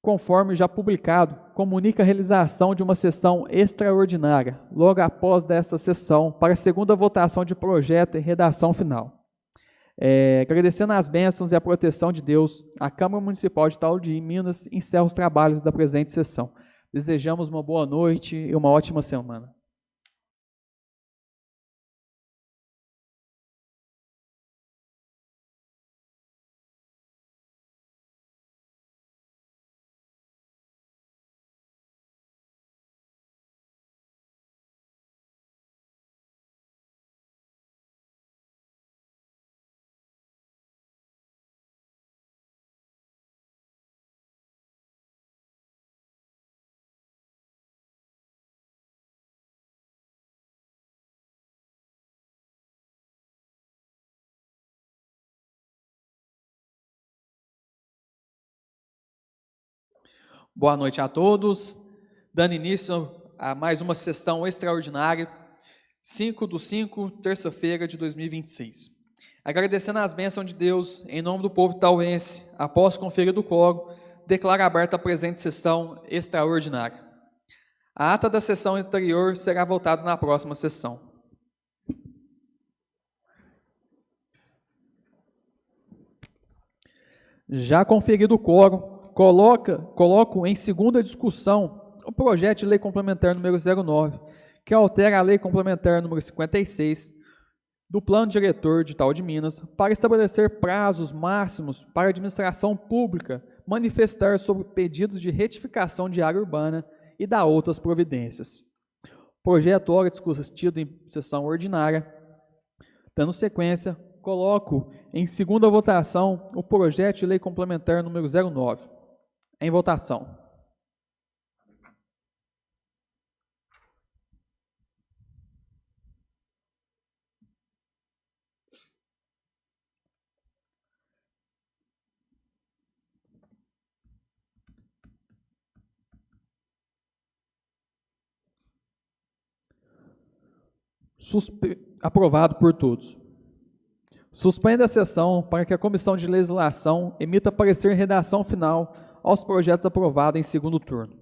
conforme já publicado, comunica a realização de uma sessão extraordinária, logo após desta sessão, para a segunda votação de projeto e redação final. Agradecendo as bênçãos e a proteção de Deus, a Câmara Municipal de Itaú de Minas encerra os trabalhos da presente sessão. Desejamos uma boa noite e uma ótima semana. Boa noite a todos, dando início a mais uma sessão extraordinária, 5/5, terça-feira de 2026. Agradecendo as bênçãos de Deus, em nome do povo itauense, após conferir do quórum, declaro aberta a presente sessão extraordinária. A ata da sessão anterior será votada na próxima sessão. Já conferido o quórum, coloco em segunda discussão o projeto de lei complementar número 09, que altera a lei complementar número 56 do Plano Diretor de Itaú de Minas para estabelecer prazos máximos para a administração pública manifestar sobre pedidos de retificação de área urbana e dar outras providências. Projeto ora discutido em sessão ordinária. Dando sequência, coloco em segunda votação o projeto de lei complementar número 09. Em votação. Aprovado por todos. Suspende a sessão para que a Comissão de Legislação emita parecer em redação final aos projetos aprovados em segundo turno.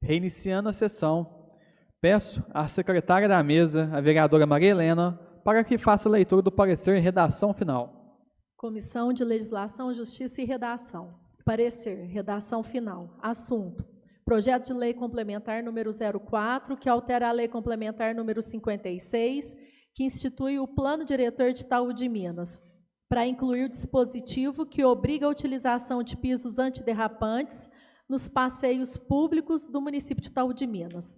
Reiniciando a sessão, peço à secretária da mesa, a vereadora Maria Helena, para que faça a leitura do parecer em redação final. Comissão de Legislação, Justiça e Redação. Parecer, redação final. Assunto: projeto de lei complementar número 04, que altera a lei complementar número 56, que institui o Plano Diretor de Itaú de Minas, para incluir o dispositivo que obriga a utilização de pisos antiderrapantes nos passeios públicos do município de Itaú de Minas.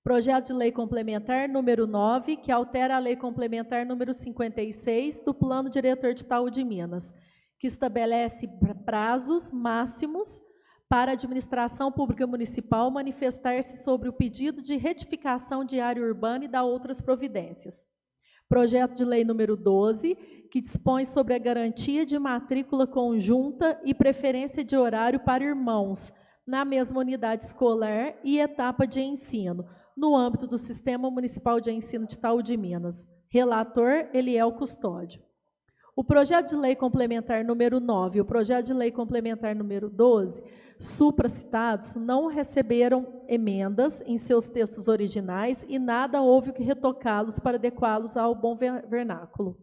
Projeto de lei complementar número 9, que altera a lei complementar número 56 do Plano Diretor de Itaú de Minas, que estabelece prazos máximos para a administração pública municipal manifestar-se sobre o pedido de retificação de área urbana e da outras providências. Projeto de lei número 12, que dispõe sobre a garantia de matrícula conjunta e preferência de horário para irmãos na mesma unidade escolar e etapa de ensino, no âmbito do Sistema Municipal de Ensino de Itaú de Minas. Relator, Eliel Custódio. O projeto de lei complementar número 9 e o projeto de lei complementar número 12, supracitados, não receberam emendas em seus textos originais e nada houve que retocá-los para adequá-los ao bom vernáculo.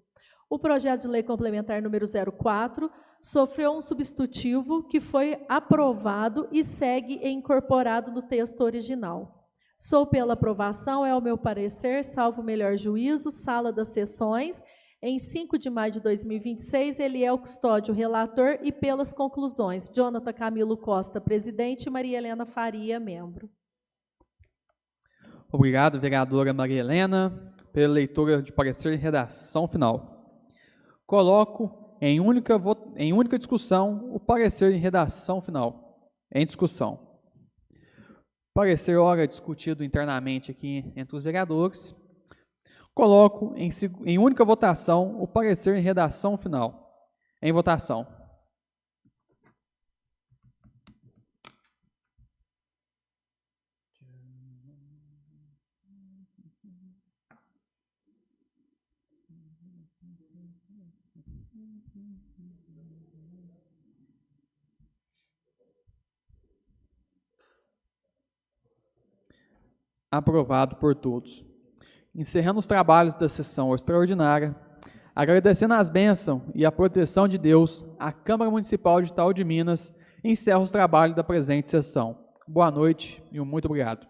O projeto de lei complementar número 04 sofreu um substitutivo que foi aprovado e segue incorporado no texto original. Sou pela aprovação, é o meu parecer, salvo melhor juízo, sala das sessões, em 5 de maio de 2026, Eliel Custódio, relator, e pelas conclusões, Jonathan Camilo Costa, presidente, e Maria Helena Faria, membro. Obrigado, vereadora Maria Helena, pela leitura de parecer em redação final. Coloco em única discussão o parecer em redação final. Em discussão. Parecer, ora, discutido internamente aqui entre os vereadores. Coloco em única votação o parecer em redação final. Em votação. Aprovado por todos. Encerrando os trabalhos da sessão extraordinária, agradecendo as bênçãos e a proteção de Deus, a Câmara Municipal de Itaú de Minas encerra os trabalhos da presente sessão. Boa noite e muito obrigado.